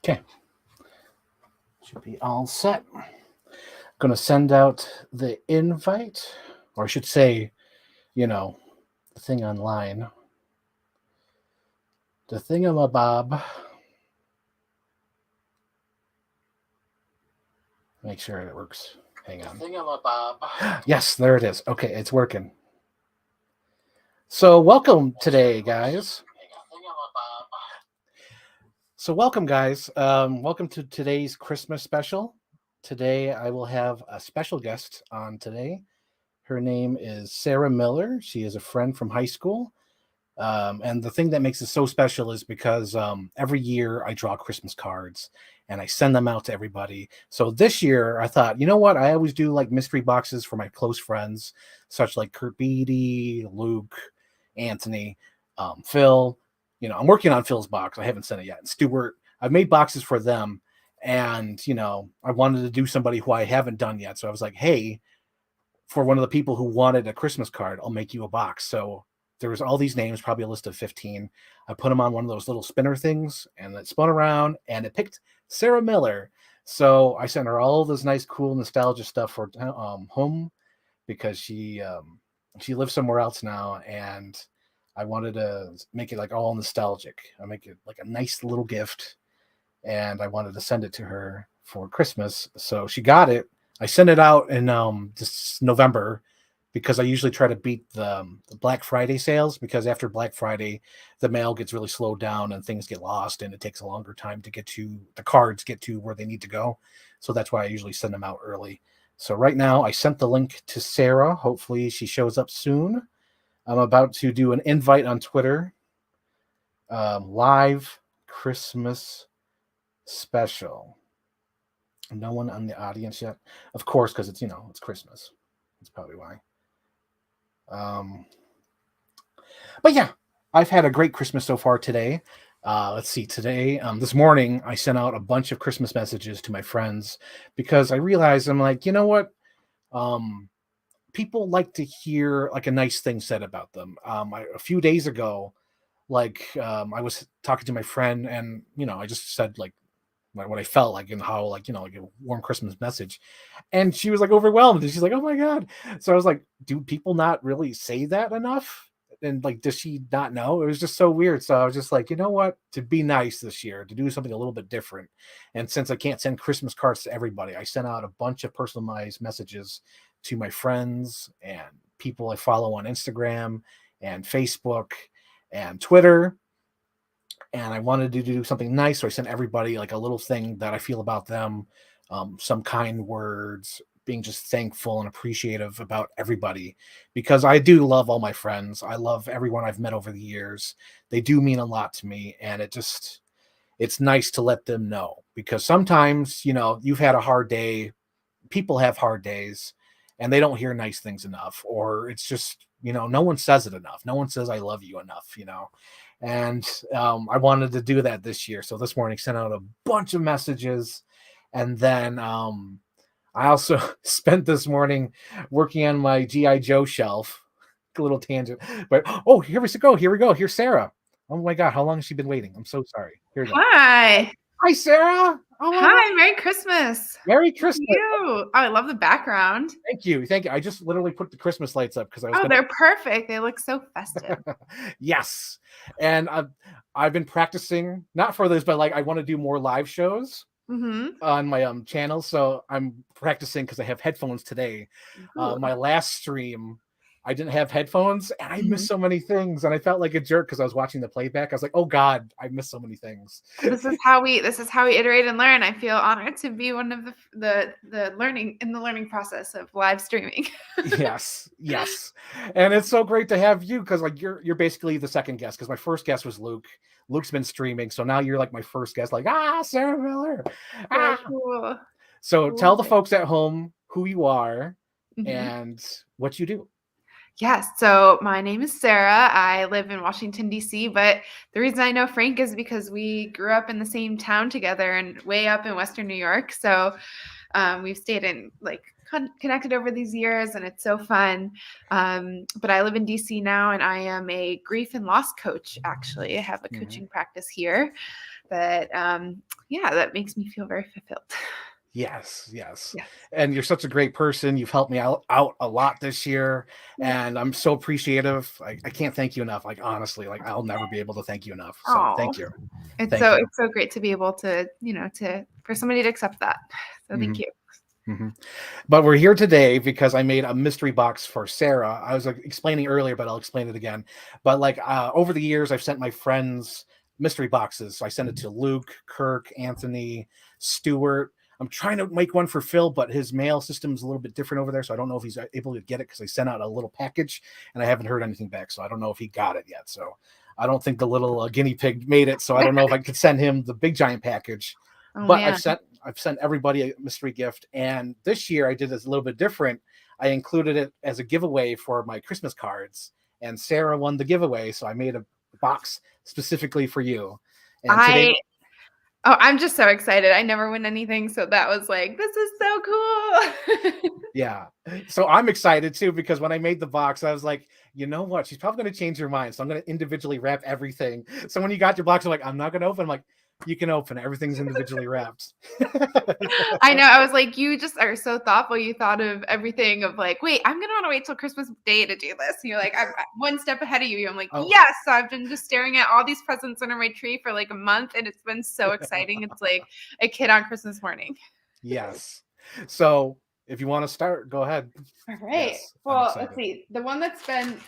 Okay, should be all set. Going to send out the invite, or I should say, the thing online. The thingamabob. Make sure it works. Hang on. Thingamabob. Yes, there it is. Okay, it's working. So welcome today, guys. So welcome, guys. Welcome to today's Christmas special. Today I will have a special guest on today. Her name is Sarah Miller. She is a friend from high school. And the thing that makes it so special is because every year I draw Christmas cards and I send them out to everybody. So this year I thought, you know what? I always do like mystery boxes for my close friends, such like Kurt Beatty, Luke, Anthony, Phil. I'm working on Phil's box. I haven't sent it yet. And Stuart, I've made boxes for them. And, I wanted to do somebody who I haven't done yet. So I was like, hey, for one of the people who wanted a Christmas card, I'll make you a box. So there was all these names, probably a list of 15. I put them on one of those little spinner things and it spun around and it picked Sarah Miller. So I sent her all this nice, cool, nostalgia stuff for home because she lives somewhere else now. And I wanted to make it like all nostalgic. I make it like a nice little gift. And I wanted to send it to her for Christmas. So she got it. I sent it out in this November because I usually try to beat the Black Friday sales, because after Black Friday, the mail gets really slowed down and things get lost and it takes a longer time to the cards get to where they need to go. So that's why I usually send them out early. So right now I sent the link to Sarah. Hopefully she shows up soon. I'm about to do an invite on Twitter. Live Christmas special. No one on the audience yet, of course, because it's Christmas. That's probably why. But yeah, I've had a great Christmas so far today. Let's see, today, this morning, I sent out a bunch of Christmas messages to my friends because I realized I'm like, you know what? People like to hear like a nice thing said about them. A few days ago, I was talking to my friend and, I just said like, what I felt like and how like a warm Christmas message, and she was like overwhelmed and she's like, oh my god. So I was like, do people not really say that enough? And like, does she not know? It was just so weird. So I was just like, you know what, to be nice this year, to do something a little bit different. And since I can't send Christmas cards to everybody, I sent out a bunch of personalized messages to my friends and people I follow on Instagram and Facebook and Twitter, and I wanted to do something nice. So I sent everybody like a little thing that I feel about them, some kind words, being just thankful and appreciative about everybody, because I do love all my friends. I love everyone I've met over the years. They do mean a lot to me. And it's nice to let them know, because sometimes, you've had a hard day. People have hard days and they don't hear nice things enough, or it's just, no one says it enough. No one says, I love you enough, and I wanted to do that this year. So this morning, sent out a bunch of messages. And then I also spent this morning working on my G.I. Joe shelf. A little tangent. But, oh, here we go. Here we go. Here's Sarah. Oh, my God. How long has she been waiting? I'm so sorry. Here we go. Hi. Hi, Sarah. Oh, hi. Merry Christmas. Merry Christmas. You. Oh, I love the background. Thank you. I just literally put the Christmas lights up because I was. Oh, they're perfect. They look so festive. Yes. And I've been practicing, not for this, but like I want to do more live shows on my channel. So I'm practicing because I have headphones today. My last stream, I didn't have headphones and I missed so many things, and I felt like a jerk because I was watching the playback. I was like, oh God, I missed so many things. This is how we iterate and learn. I feel honored to be one of the learning process of live streaming. Yes. And it's so great to have you, because like you're basically the second guest, because my first guest was Luke. Luke's been streaming, so now you're like my first guest, like Sarah Miller. Cool. So tell the folks at home who you are and what you do. Yes. So my name is Sarah. I live in Washington, D.C., but the reason I know Frank is because we grew up in the same town together and way up in Western New York. So we've stayed in connected over these years, and it's so fun. But I live in D.C. now, and I am a grief and loss coach, actually. I have a coaching practice here that yeah, that makes me feel very fulfilled. Yes, yes. Yes. And you're such a great person. You've helped me out a lot this year, Yeah. and I'm so appreciative. I can't thank you enough. Like honestly, like I'll never be able to thank you enough. So Oh, thank you. it's Thank so you. it's so great to be able to, for somebody to accept that. So thank Mhm, you. mhm. But we're here today because I made a mystery box for Sarah. I was like, explaining earlier, but I'll explain it again. But like over the years, I've sent my friends mystery boxes. So I sent it to Luke, Kirk, Anthony, Stuart. I'm trying to make one for Phil, but his mail system is a little bit different over there. So I don't know if he's able to get it because I sent out a little package and I haven't heard anything back. So I don't know if he got it yet. So I don't think the little guinea pig made it. So I don't know if I could send him the big giant package. Oh But man. I've sent everybody a mystery gift, and this year I did this a little bit different. I included it as a giveaway for my Christmas cards, and Sarah won the giveaway, so I made a box specifically for you. And today, I Oh, I'm just so excited. I never win anything, so that was like, this is so cool. yeah, so I'm excited too because when I made the box, I was like, you know what? She's probably going to change her mind, so I'm going to individually wrap everything. So when you got your box, I'm like, I'm not going to open. I'm like, you can open it. Everything's individually wrapped. I know. I was like, you just are so thoughtful. You thought of everything of like, wait, I'm gonna want to wait till Christmas Day to do this. And you're like, I'm one step ahead of you. I'm like, Oh, yes. So I've been just staring at all these presents under my tree for like a month, and it's been so exciting. It's like a kid on Christmas morning. yes. So if you want to start, go ahead. All right. Yes, I'm Well, let's excited. see. The one that's been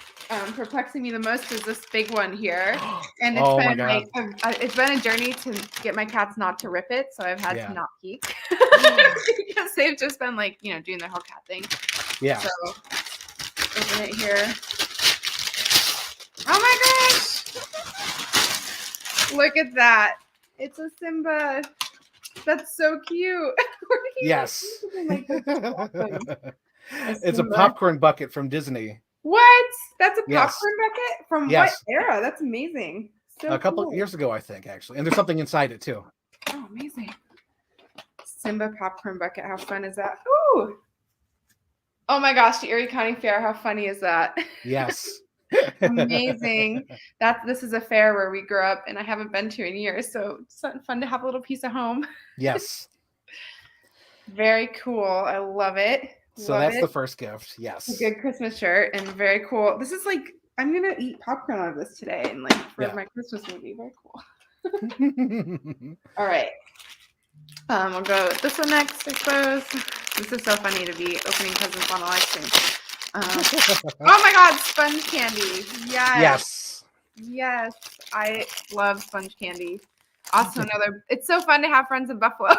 perplexing me the most is this big one here, and it's Oh my been like God. it's been a journey to get my cats not to rip it, so I've had to Yeah. not peek because they've just been like doing their whole cat thing. Yeah. So open it here. Oh my gosh! Look at that. It's a Simba. That's so cute. Yes. Like, that's awesome. It's a popcorn bucket from Disney. What? That's a Yes. popcorn bucket? From what Yes. era? That's amazing. So A couple cool. years ago, I think, actually. And there's something inside it too. Oh, amazing. Simba popcorn bucket. How fun is that? Ooh. Oh my gosh, the Erie County Fair. How funny is that? Yes. Amazing. This is a fair where we grew up and I haven't been to in years. So it's fun to have a little piece of home. Yes. Very cool. I love it. So Love that's it. the first gift. Yes. A good Christmas shirt and very cool. This is like I'm gonna eat popcorn out of this today and like for my Christmas movie. Very cool. All right. We'll go with this one next, I suppose. This is so funny to be opening presents on a live stream. Oh my God, sponge candy. Yes. Yes. I love sponge candy. Also it's so fun to have friends in Buffalo.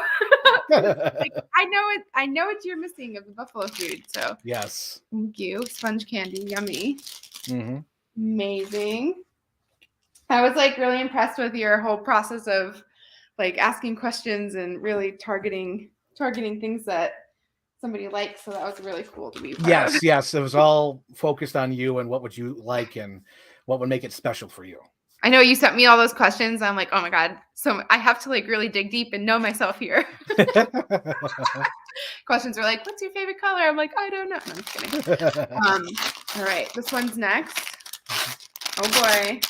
Like, I know what you're missing of the Buffalo food. So yes. Thank you. Sponge candy, yummy. Mm-hmm. Amazing. I was like really impressed with your whole process of like asking questions and really targeting things that somebody likes. So that was really cool to be part of. Yes. It was all focused on you and what would you like and what would make it special for you. I know you sent me all those questions. I'm like, oh my God. So I have to like really dig deep and know myself here. Questions are like, what's your favorite color? I'm like, I don't know. No, I'm just kidding. All right. This one's next. Oh boy.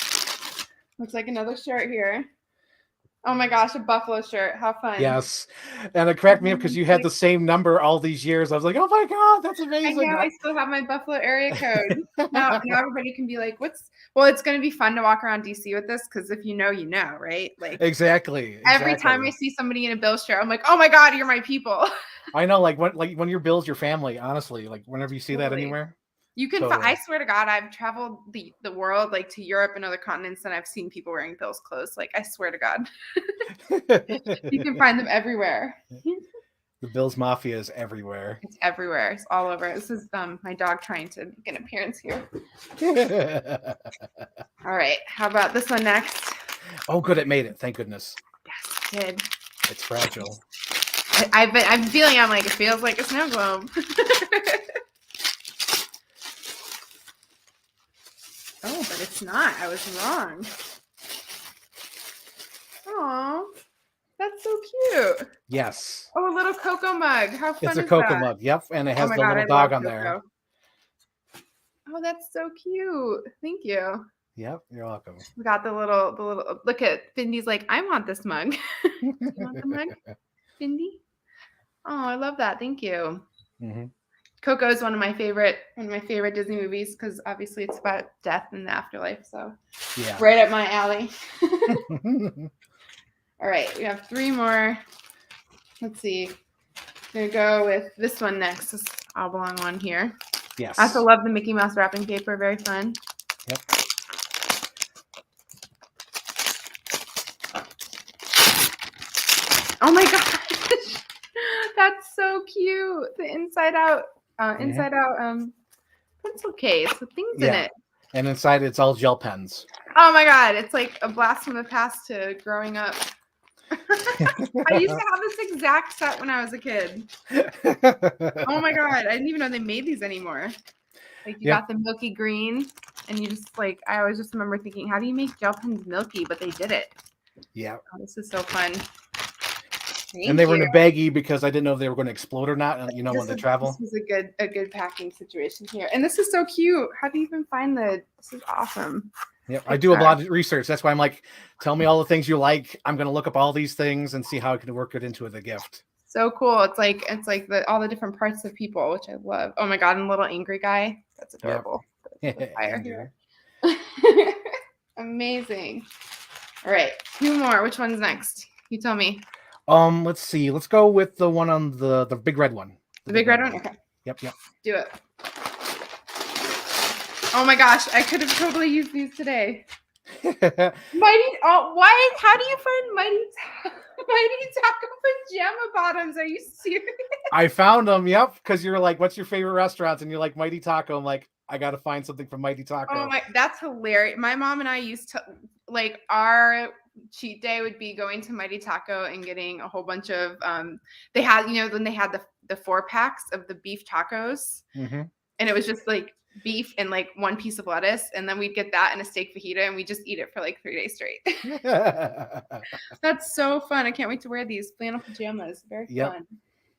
Looks like another shirt here. Oh my gosh, a Buffalo shirt. How fun. Yes. And it cracked me up because you had the same number all these years. I was like, oh my God, that's amazing. I know, I still have my Buffalo area code. Now everybody can be like, it's going to be fun to walk around DC with this because if you know, right? Like Exactly. Every time I see somebody in a Bills shirt, I'm like, oh my God, you're my people. I know, like when your Bills, your family, honestly, like whenever you see that anywhere. You can. I swear to God, I've traveled the world, like to Europe and other continents, and I've seen people wearing Bills clothes. Like I swear to God, you can find them everywhere. The Bills Mafia is everywhere. It's everywhere. It's all over. This is my dog trying to make an appearance here. All right. How about this one next? Oh, good. It made it. Thank goodness. Yes, it did. It's fragile. I'm feeling. I'm like, it feels like a snow globe. Oh, but it's not. I was wrong. Oh, that's so cute. Yes. Oh, a little cocoa mug. How fun It's a is cocoa that? mug. Yep. And it has the God, little dog on there. Oh, that's so cute. Thank you. Yep, you're welcome. We got the little look at Findy's like, I want this mug. Do you want the mug, Findy? Oh, I love that. Thank you. Mm-hmm. Coco is one of my favorite Disney movies because obviously it's about death and the afterlife. So Yeah. right up my alley. All right, we have 3 more. Let's see. I'm gonna go with this one next. This all belong one here. Yes. I also love the Mickey Mouse wrapping paper. Very fun. Yep. Oh my gosh, that's so cute. The inside out pencil case with things in it. And inside it's all gel pens. Oh my god, it's like a blast from the past to growing up. I used to have this exact set when I was a kid. Oh my god, I didn't even know they made these anymore. Like you got the milky green, and you just like I always just remember thinking, how do you make gel pens milky? But they did it. Yeah. Oh, this is so fun. And they were in a baggie because I didn't know if they were going to explode or not. You know, when they travel. This is a good packing situation here, and this is so cute. How do you even find this is awesome. Yep, I do a lot of research. That's why I'm like, tell me all the things you like. I'm going to look up all these things and see how I can work it into the gift. So cool. It's like all the different parts of people, which I love. Oh my god, and little angry guy. That's adorable. Yep. That's fire here. Amazing. All right, 2 more. Which one's next? You tell me. Let's see. Let's go with the one on the big red one. The big red one? Okay. Yep. Do it. Oh my gosh, I could have totally used these today. Mighty, why? How do you find Mighty Taco pajama bottoms? Are you serious? I found them. Yep, because you're like, what's your favorite restaurants? And you're like Mighty Taco. I'm like, I got to find something from Mighty Taco. Oh my, that's hilarious. My mom and I used to like our cheat day would be going to Mighty Taco and getting a whole bunch of they had when they had the 4-packs of the beef tacos, and it was just like beef and like 1 piece of lettuce, and then we'd get that and a steak fajita, and we just eat it for like 3 days straight. That's so fun. I can't wait to wear these flannel pajamas. Very fun.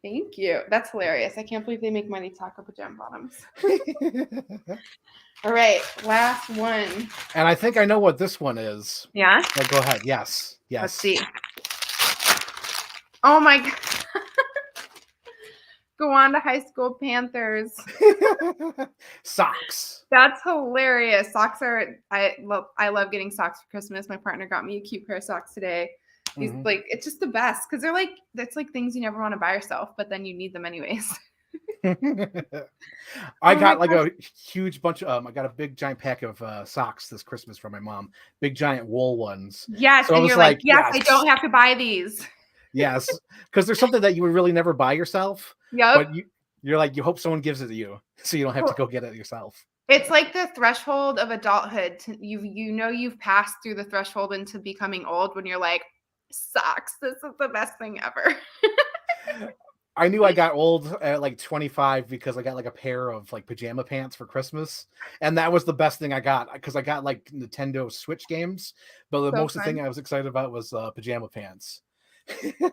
Thank you. That's hilarious. I can't believe they make Mighty Taco pajama bottoms. All right, last one. And I think I know what this one is. Yeah? Go ahead. Yes. Let's see. Oh my god. Go on to High School Panthers. Socks. That's hilarious. Socks are I love getting socks for Christmas. My partner got me a cute pair of socks today. These like it's just the best because they're like that's like things you never want to buy yourself, but then you need them anyways. I got like a huge bunch of I got a big giant pack of socks this Christmas from my mom. Big giant wool ones. Yes, so and you're like, yes, I don't have to buy these. Yes, because there's something that you would really never buy yourself. Yep. But you're like, you hope someone gives it to you, so you don't have to go get it yourself. It's like the threshold of adulthood. You've passed through the threshold into becoming old when you're like, socks. This is the best thing ever. I knew I got old at like 25 because I got like a pair of like pajama pants for Christmas, and that was the best thing I got because I got like Nintendo Switch games, but the most thing I was excited about was pajama pants.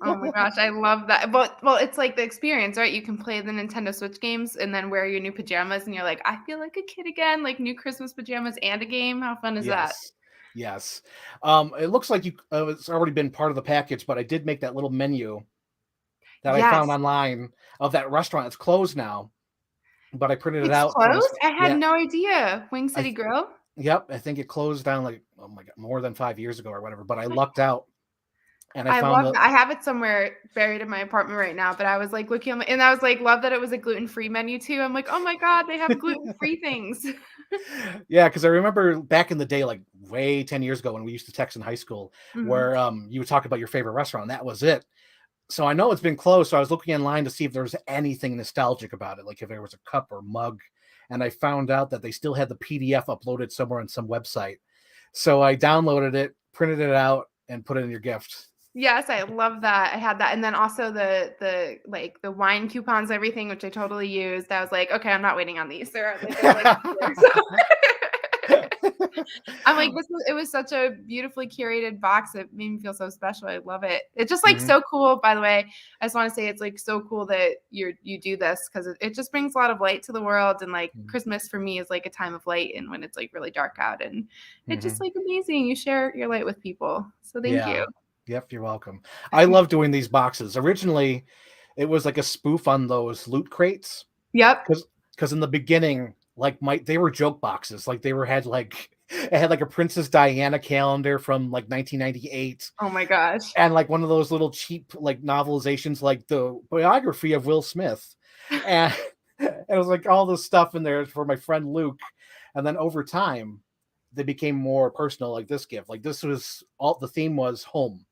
Oh my gosh, I love that. Well, it's like the experience, right? You can play the Nintendo Switch games and then wear your new pajamas, and you're like, I feel like a kid again. Like new Christmas pajamas and a game. How fun is that? Yes. It looks like it's already been part of the package, but I did make that little menu that I found online of that restaurant. It's closed now, but I printed it out. Closed? I had no idea. Wing City Grill? Yep. I think it closed down like, oh my God, more than 5 years ago or whatever, but I lucked out. And I have it somewhere buried in my apartment right now, but I was like looking and I was like, love that it was a gluten-free menu too. I'm like, oh my God, they have gluten-free things. Yeah, because I remember back in the day, like way 10 years ago when we used to text in high school, where you would talk about your favorite restaurant, and that was it. So I know it's been closed. So I was looking online to see if there was anything nostalgic about it, like if there was a cup or mug. And I found out that they still had the PDF uploaded somewhere on some website. So I downloaded it, printed it out, and put it in your gift. Yes, I love that. I had that. And then also the wine coupons, everything, which I totally used. I was like, okay, I'm not waiting on these. They're like I'm like, it was such a beautifully curated box. It made me feel so special. I love it. It's just like Hmm. so cool. By the way, I just want to say it's like so cool that you do this because it just brings a lot of light to the world. And like Christmas for me is like a time of light, and when it's like really dark out, and it's just Hmm. like amazing. You share your light with people. So thank Yeah. you. Yep, you're welcome. I love doing these boxes. Originally, it was like a spoof on those loot crates Yep. because in the beginning, like they were joke boxes. Like they were had like it had like a Princess Diana calendar from like 1998 Oh my gosh. and like one of those little cheap like novelizations like the biography of Will Smith. And it was like all this stuff in there for my friend Luke. And then over time, they became more personal, like this gift. Like this was all the theme was home.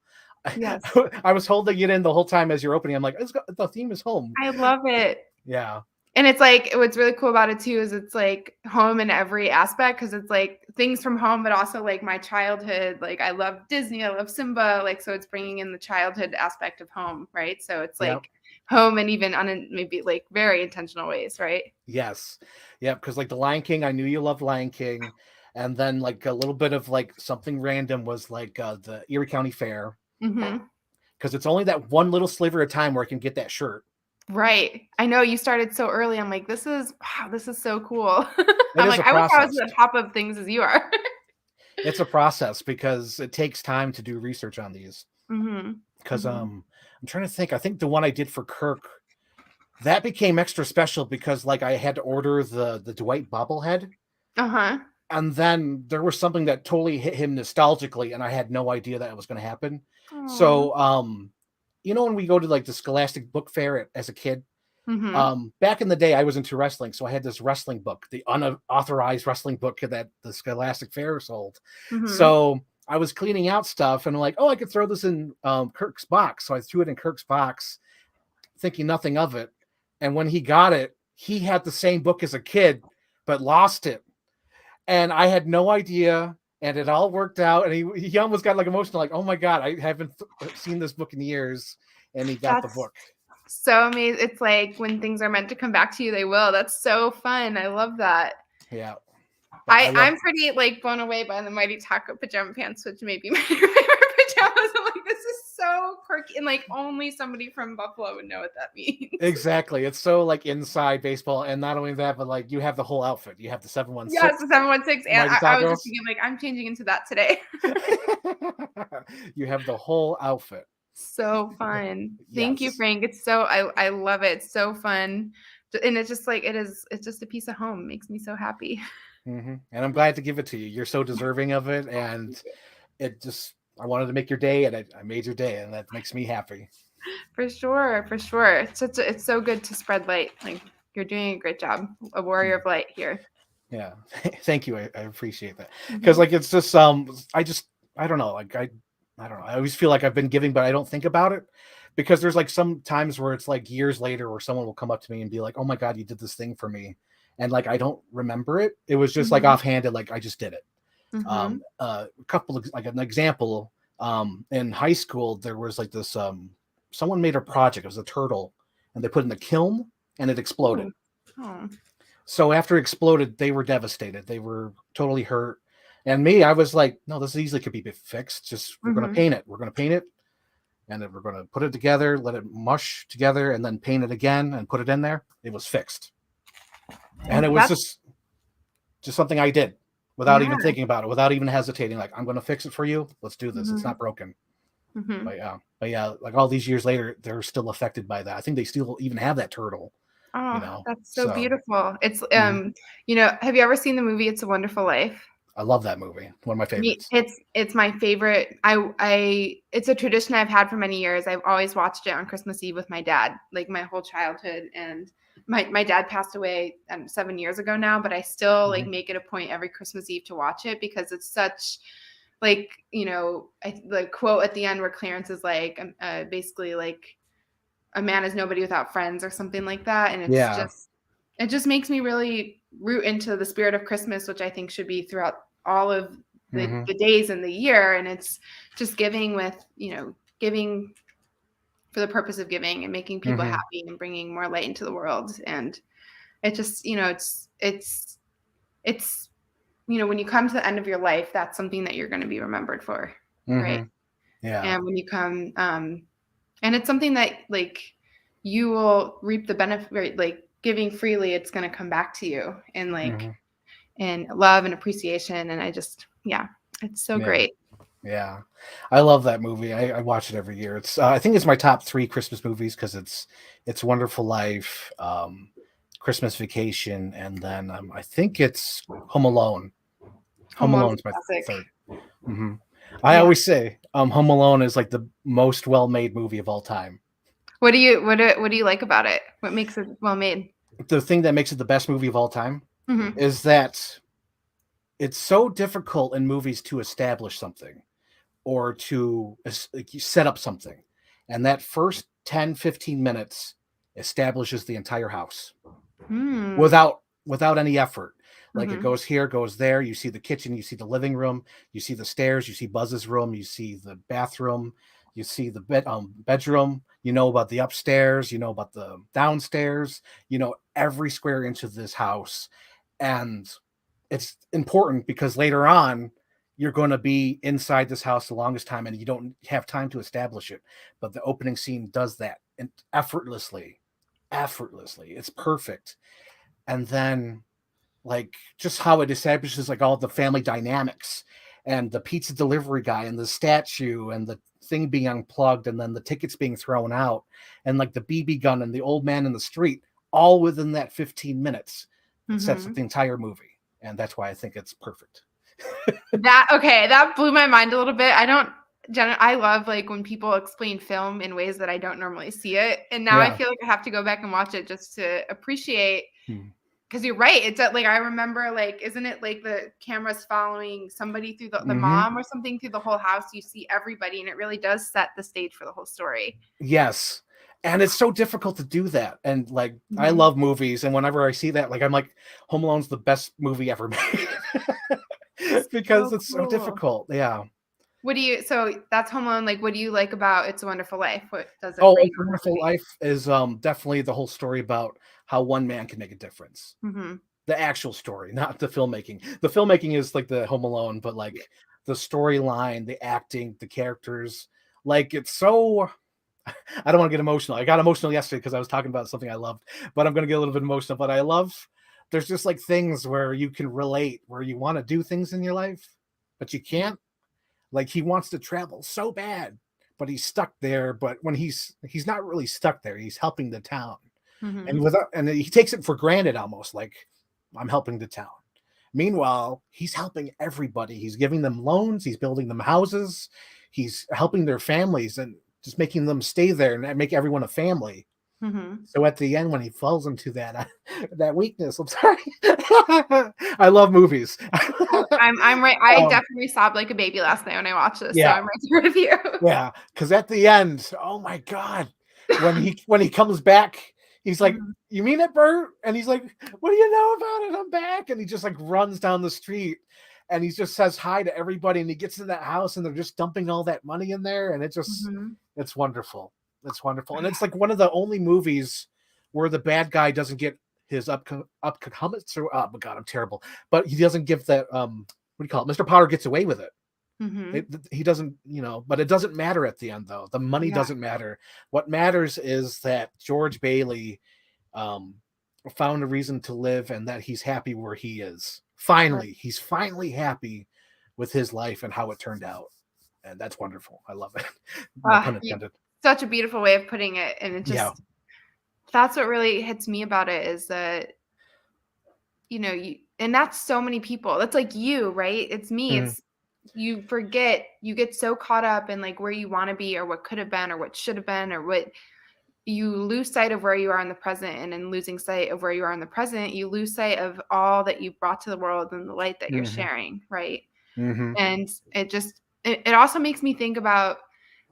Yes. I was holding it in the whole time as you're opening. I'm like, the theme is home. I love it. Yeah. And it's like what's really cool about it too is it's like home in every aspect because it's like things from home, but also like my childhood. Like I love Disney, I love Simba. Like so, it's bringing in the childhood aspect of home, right? So it's Yep. like home and even on maybe like very intentional ways, right? Yes. Yep. Because like the Lion King, I knew you loved Lion King. And then like a little bit of like something random was like the Erie County Fair. Mm-hmm. Because it's only that one little sliver of time where I can get that shirt. Right. I know you started so early. I'm like, wow, this is so cool. It I'm is like, a I wish I was process. at the top of things as you are. It's a process because it takes time to do research on these. Mm-hmm. Because Mm-hmm. I'm trying to think. I think the one I did for Kirk that became extra special because like I had to order the Dwight bobblehead, Uh-huh. and then there was something that totally hit him nostalgically, and I had no idea that it was going to happen. Aw. So you know when we go to like the Scholastic Book Fair as a kid, Mm-hmm. back in the day I was into wrestling, so I had this wrestling book, the unauthorized wrestling book that the Scholastic Fair sold. Mm-hmm. So I was cleaning out stuff and I'm like, oh, I could throw this in Kirk's box. So I threw it in Kirk's box, thinking nothing of it. And when he got it, he had the same book as a kid, but lost it. And I had no idea. And it all worked out. And he almost got like emotional, like, oh my God, I haven't seen this book in years. And he got the That's book. so amazing. It's like when things are meant to come back to you, they will. That's so fun. I love that. Yeah. But I love I'm pretty like blown away by the Mighty Taco pajama pants, which may be my favorite pajamas. I'm like, this is so quirky, and like only somebody from Buffalo would know what that means. exactly. It's so like inside baseball. And not only that, but like you have the whole outfit. You have the 716 Yes, the 716, and Mighty I was just Tacos. thinking like I'm changing into that today. You have the whole outfit. So fun. Thank you, Yes. Frank. It's so I love it. It's so fun. And it's just like it's just a piece of home. It makes me so happy. And I'm glad to give it to you. You're so deserving of it. And it just, I wanted to make your day and I made your day. And that makes me happy. For sure, for sure. It's so good to spread light. Like you're doing a great job. A warrior of light here. Yeah. Thank you. I appreciate that. Because Mhm. like, it's just, I don't know. Like, I don't know. I always feel like I've been giving, but I don't think about it because there's like some times where it's like years later where someone will come up to me and be like, oh my God, you did this thing for me. And like, I don't remember it. It was just like Mhm. offhanded. Like I just did it. Mhm. A couple of like an example, in high school, there was like this, someone made a project. It was a turtle and they put it in the kiln and it exploded. Oh. Oh. So after it exploded, they were devastated. They were totally hurt. And me, I was like, no, this easily could be fixed. Just we're going to Mhm. paint it. We're going to paint it and then we're going to put it together, let it mush together and then paint it again and put it in there. It was fixed. And it was That's just something I did without yeah. even thinking about it, without even hesitating. Like, I'm going to fix it for you. Let's do this. It's Mhm. not broken. Mhm. But yeah, like all these years later, they're still affected by that. I think they still even have that turtle, you Oh, know? that's so So beautiful. It's mhm. have you ever seen the movie It's a Wonderful Life? I love that movie. One of my Me, favorites. it's my favorite. I it's a tradition I've had for many years. I've always watched it on Christmas Eve with my dad, like my whole childhood. And my dad passed away 7 years ago now, but I still like Mhm. make it a point every Christmas Eve to watch it because it's such like the quote at the end where Clarence is like basically like a man is nobody without friends or something like that, and Yeah. it just makes me really root into the spirit of Christmas, which I think should be throughout all of Hmm. the days in the year. And it's just giving with, giving for the purpose of giving and making people Hmm. happy and bringing more light into the world. And it just, it's when you come to the end of your life, that's something that you're going to be remembered for, right? Mm-hmm. Yeah. And when you come, and it's something that like you will reap the benefit, right? Like giving freely, it's going to come back to you in like Mm-hmm. in love and appreciation. And I just, yeah, it's so Yeah. great. Yeah, I love that movie. I watch it every year. It's I think it's my top three Christmas movies because it's Wonderful Life, Christmas Vacation, and then I think it's Home Alone. Home Home Alone's a Alone's my classic. third. Hmm. I Yeah. always say Home Alone is like the most well-made movie of all time. What do you like about it? What makes it well made? The thing that makes it the best movie of all time Mm-hmm. is that it's so difficult in movies to establish something or to like, you set up something. And that first 10-15 minutes establishes the entire house Mm. without any effort. Like it Mm-hmm. goes here, goes there. You see the kitchen, you see the living room, you see the stairs, you see Buzz's room, you see the bathroom, you see the bedroom. You know about the upstairs, you know about the downstairs. You know every square inch of this house, and it's important because later on you're going to be inside this house the longest time and you don't have time to establish it, but the opening scene does that and effortlessly. It's perfect. And then like just how it establishes like all the family dynamics and the pizza delivery guy and the statue and the thing being unplugged and then the tickets being thrown out and like the BB gun and the old man in the street, all within that 15 minutes. It sets up Mm-hmm. the entire movie, and that's why I think it's perfect. That blew my mind a little bit. I love like when people explain film in ways that I don't normally see it. And now I Yeah. feel like I have to go back and watch it just to appreciate, Hmm. because you're right. It's like I remember like, isn't it like the camera's following somebody through the Hmm. mom or something through the whole house? You see everybody, and it really does set the stage for the whole story. Yes. And it's so difficult to do that. And like, I Mm-hmm. love movies. And whenever I see that, like, I'm like, Home Alone's the best movie ever made because So it's so cool. difficult. Yeah. So that's Home Alone. Like, what do you like about It's a Wonderful Life? What does it Oh, for you? It's a Wonderful Life is definitely the whole story about how one man can make a difference. Mm-hmm. The actual story, not the filmmaking. The filmmaking is like the Home Alone, but like the storyline, the acting, the characters, like it's so I don't want to get emotional. I got emotional yesterday because I was talking about something I loved, but I'm going to get a little bit emotional. But I love there's just like things where you can relate, where you want to do things in your life, but you can't. Like he wants to travel so bad, but he's stuck there. But when he's not really stuck there, he's helping the town, Mm-hmm. and he takes it for granted almost like I'm helping the town. Meanwhile, he's helping everybody. He's giving them loans. He's building them houses. He's helping their families and just making them stay there and make everyone a family. Mm-hmm. So at the end, when he falls into that that weakness, I'm sorry. I love movies. I'm right. I um, definitely sobbed like a baby last night when I watched this, so yeah, I'm right there with you. yeah. Because at the end, oh my god, when he comes back, he's like, Mhm. "You mean it, Bert?" And he's like, "What do you know about it? I'm back." And he just like runs down the street, and he just says hi to everybody. And he gets in that house, and they're just dumping all that money in there, and Mhm. it's wonderful. It's wonderful, and it's like one of the only movies where the bad guy doesn't get his upcuts. Oh my god, I'm terrible. But he doesn't give that what do you call it? Mr. Potter gets away with it. Mhm. He doesn't, but it doesn't matter at the end, though. The money Yeah. doesn't matter. What matters is that George Bailey um, found a reason to live and that he's happy where he is. Right. Finally, he's finally happy with his life and how it turned out. And that's wonderful. I love it. No Ah, pun intended. such a beautiful way of putting it, and it Yeah. just that's what really hits me about it is that and that's so many people. That's like you, right? It's me. Mhm. It's you forget. You get so caught up in like where you want to be, or what could have been, or what should have been, or what you lose sight of where you are in the present, and in losing sight of where you are in the present, you lose sight of all that you've brought to the world and the light that you're Mhm. sharing, right? Mhm. And it also makes me think about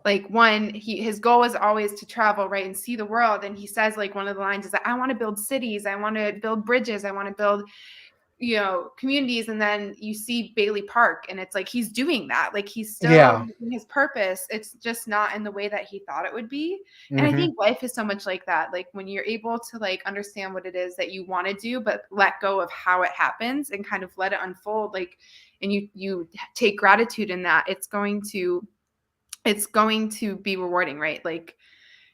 like his goal was always to travel, right, and see the world. And he says like one of the lines is that I want to build cities, I want to build bridges, I want to build communities, and then you see Bailey Park, and it's like he's doing that, like he's still Yeah. using his purpose. It's just not in the way that he thought it would be. And I Mm-hmm. think life is so much like that, like when you're able to like understand what it is that you want to do, but let go of how it happens and kind of let it unfold, like, and you take gratitude in that, it's going to be rewarding, right? Like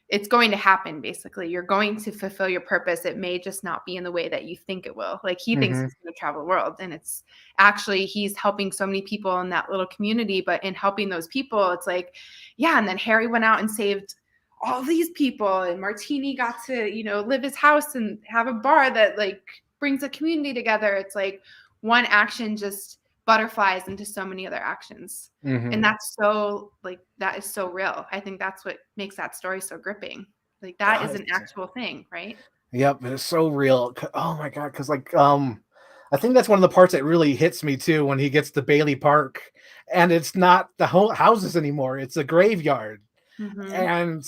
it's going to happen. Basically, you're going to fulfill your purpose. It may just not be in the way that you think it will. Like he thinks Mm-hmm. he's going to travel the world, and it's actually he's helping so many people in that little community. But in helping those people, it's like, yeah. And then Harry went out and saved all these people, and Martini got to live his house and have a bar that like brings a community together. It's like one action just butterflies into so many other actions. Mm-hmm. And that's so like that is so real. I think that's what makes that story so gripping. Like that is an actual thing, right? Yep, it's so real. Oh my god, because like I think that's one of the parts that really hits me too when he gets to Bailey Park, and it's not the whole houses anymore; it's a graveyard. Mm-hmm. And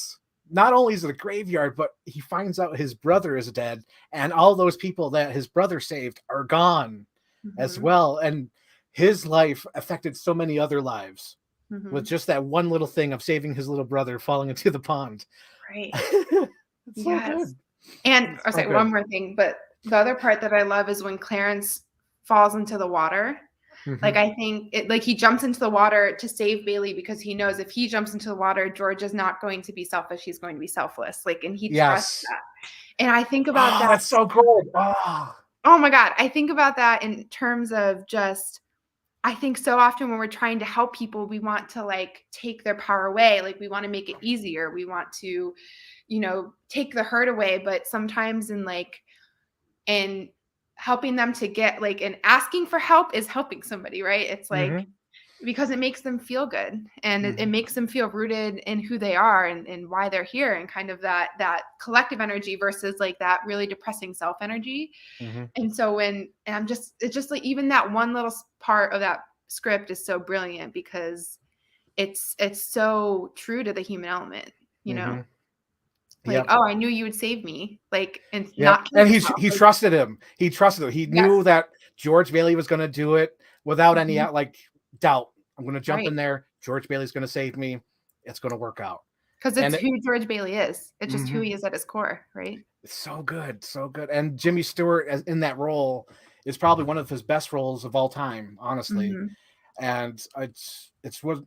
not only is it a graveyard, but he finds out his brother is dead, and all those people that his brother saved are gone as Mm-hmm. well. And his life affected so many other lives Mm-hmm. with just that one little thing of saving his little brother falling into the pond. Right. It's so Yes. good. And It's I'll so say one good. more thing, but the other part that I love is when Clarence falls into the water. Mm-hmm. Like I think it like he jumps into the water to save Bailey because he knows if he jumps into the water, George is not going to be selfish. He's going to be selfless. Like, and he trusts Yes. that. And I think about Oh, that. that's so good. Oh. Oh my God. I think about that in terms of just, I think so often when we're trying to help people, we want to like take their power away. Like we want to make it easier. We want to, take the hurt away. But sometimes in helping them to get like, and asking for help is helping somebody, right? It's like, Mm-hmm. because it makes them feel good, and it Mm-hmm. makes them feel rooted in who they are, and why they're here, and kind of that collective energy versus like that really depressing self energy. Mm-hmm. And so it's just like even that one little part of that script is so brilliant because it's so true to the human element, you know? Mm-hmm. Like, Yep. oh, I knew you would save me, like, and Yep. not kill And yourself. he Like, trusted him. He trusted him. He yes, knew that George Bailey was going to do it without any mhm, like doubt. I'm going to jump right. in there. George Bailey's going to save me. It's going to work out. Because And it's who George Bailey is. It's just who mhm. he is at his core, right? It's so good, so good. And Jimmy Stewart in that role is probably one of his best roles of all time, honestly. Mhm, And it's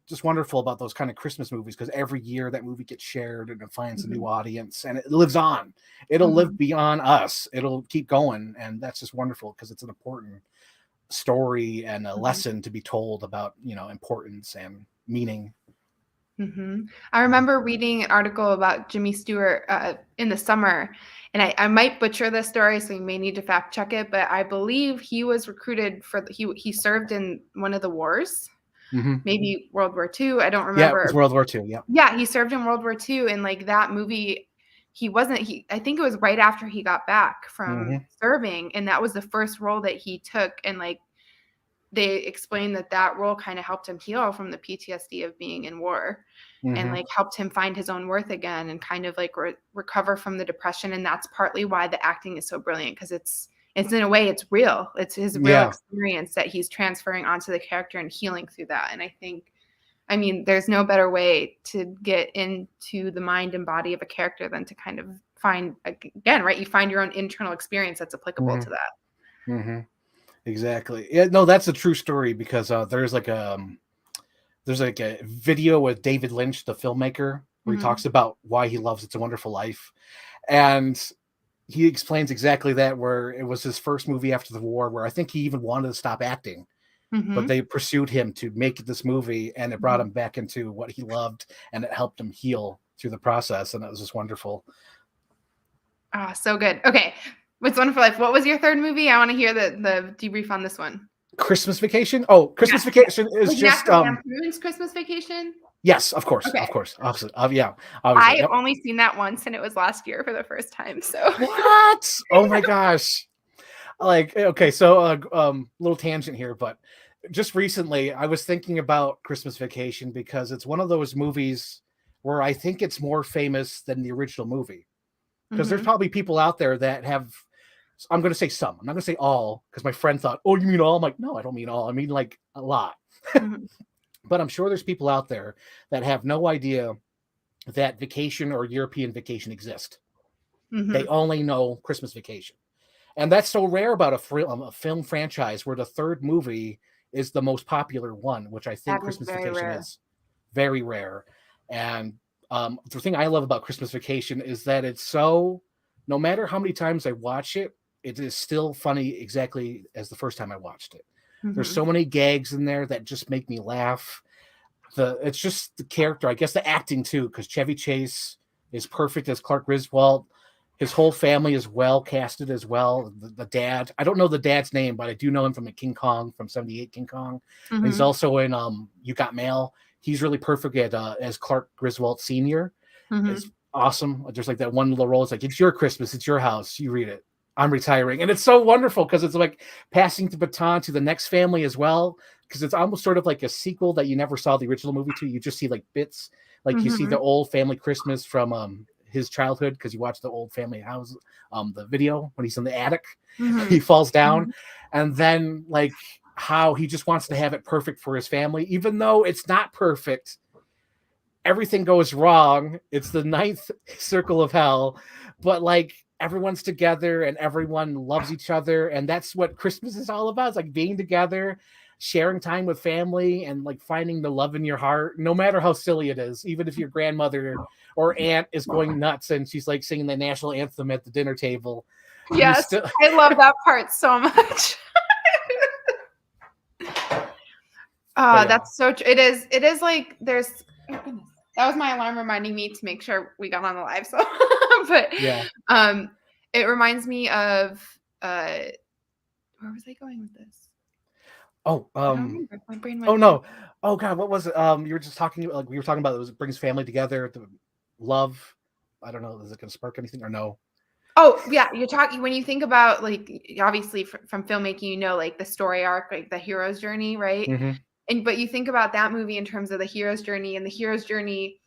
just wonderful about those kind of Christmas movies because every year that movie gets shared and it finds a new mhm, audience and it lives on. It'll live mhm, beyond us. It'll keep going, and that's just wonderful because it's an important story and a mhm. lesson to be told about importance and meaning. I remember reading an article about Jimmy Stewart in the summer, and I might butcher this story, so you may need to fact check it. But I believe he was recruited he served in one of the wars, Mm-hmm. maybe World War II. I don't Yeah, it was remember. World War II. Yeah. Yeah, he served in World War II, and like that movie, he wasn't. He I think it was right after he got back from Mm-hmm. serving, and that was the first role that he took, and like they explained that role kind of helped him heal from the PTSD of being in war, and Mm-hmm. like helped him find his own worth again, and kind of like recover from the depression. And that's partly why the acting is so brilliant, because it's in a way it's real. It's his real Yeah. experience that he's transferring onto the character and healing through that. And I think, I mean, there's no better way to get into the mind and body of a character than to kind of find, again, right? You find your own internal experience that's applicable to Mm-hmm. that. Mm-hmm. Exactly. Yeah, no, that's a true story because there's like a video with David Lynch, the filmmaker, where he Mm-hmm. talks about why he loves It's a Wonderful Life, and he explains exactly that. Where it was his first movie after the war, where I think he even wanted to stop acting, but Mm-hmm. they pursued him to make this movie, and it brought Mm-hmm. him back into what he loved, and it helped him heal through the process, and it was just wonderful. Ah, so good. Okay. What's Wonderful Life? What was your third movie? I want to hear the debrief on this one. Christmas Vacation. Oh, Yes, Christmas yes. Vacation is Like just National Lampoon's Christmas Vacation? yes, Okay. of course, obviously, yeah, obviously, I've yep. only seen that once, and it was last year for the first time. So What? Oh my gosh. Like, okay, so little tangent here, but just recently I was thinking about Christmas Vacation because it's one of those movies where I think it's more famous than the original movie. Because there's Mhm. probably people out there that have I'm going to say some. I'm not going to say all because my friend thought, oh, you mean all? I'm like, no, I don't mean all. I mean like a lot. Mhm. But I'm sure there's people out there that have no idea that vacation or European vacation exist. They Mhm. only know Christmas Vacation. And that's so rare about a film franchise where the third movie is the most popular one, which I think That is Christmas very Vacation rare. is very rare. And the thing I love about Christmas Vacation is that it's so, no matter how many times I watch it, it is still funny exactly as the first time I watched it. There's Mhm. so many gags in there that just make me laugh. It's just the character, I guess the acting too, because Chevy Chase is perfect as Clark Griswold. His whole family is well casted as well. The dad, I don't know the dad's name, but I do know him from the King Kong, from '78 King Kong. And he's Mhm. also in You Got Mail. He's really perfect at as Clark Griswold Sr. It's Mhm. awesome. There's like that one little role. It's like, it's your Christmas, it's your house. You read it. I'm retiring. And it's so wonderful because it's like passing the baton to the next family as well. Because it's almost sort of like a sequel that you never saw the original movie to. You just see like bits. Like you see the Mhm. old family Christmas from his childhood because you watch the old family house, the video when he's in the attic. He Mhm. falls down. Mhm. And then like how he just wants to have it perfect for his family, even though it's not perfect. Everything goes wrong. It's the ninth circle of hell, but like everyone's together and everyone loves each other. And that's what Christmas is all about. It's like being together, sharing time with family, and like finding the love in your heart, no matter how silly it is. Even if your grandmother or aunt is going nuts and she's like singing the national anthem at the dinner table, you Yes, still, I love that part so much. but yeah, That's so true. It is like there's oh goodness. That was my alarm reminding me to make sure we got on the live. So but yeah. um it reminds me of where was I going with this? Oh, I don't remember. My brain oh went blank. no. Oh God, what was it? You were just talking like we were talking about it brings family together, the love. I don't know, is it gonna spark anything or no? Oh, yeah, you're talking when you think about like obviously from filmmaking, you know, like the story arc, like the hero's journey, right? Mm-hmm. And but you think about that movie in terms of the hero's journey, and the hero's journey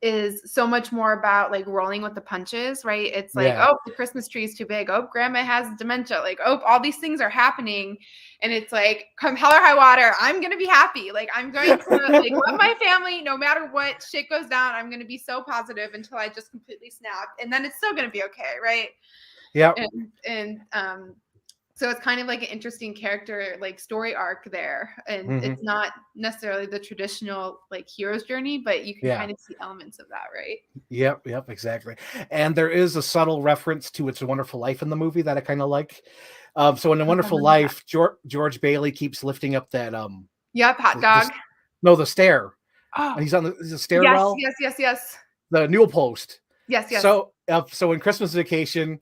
is so much more about like rolling with the punches, right? It's like, Yeah. oh, the Christmas tree is too big. Oh, grandma has dementia. Like, oh, all these things are happening. And it's like, come hell or high water, I'm going to be happy. Like, I'm going to like love my family no matter what shit goes down. I'm going to be so positive until I just completely snap. And then it's still going to be okay, right? Yep. And so it's kind of like an interesting character like story arc there, and Mm-hmm. it's not necessarily the traditional like hero's journey, but you can Yeah. kind of see elements of that, right? Yep. Yep. Exactly. And there is a subtle reference to It's a Wonderful Life in the movie that I kind of like. So in A I don't Wonderful remember that. Life, George Bailey keeps lifting up that Yep, hot the dog. no, the stair. And Oh, he's on the yes, stairwell, yes, yes, yes, the newel post. yes, yes, So in Christmas Vacation,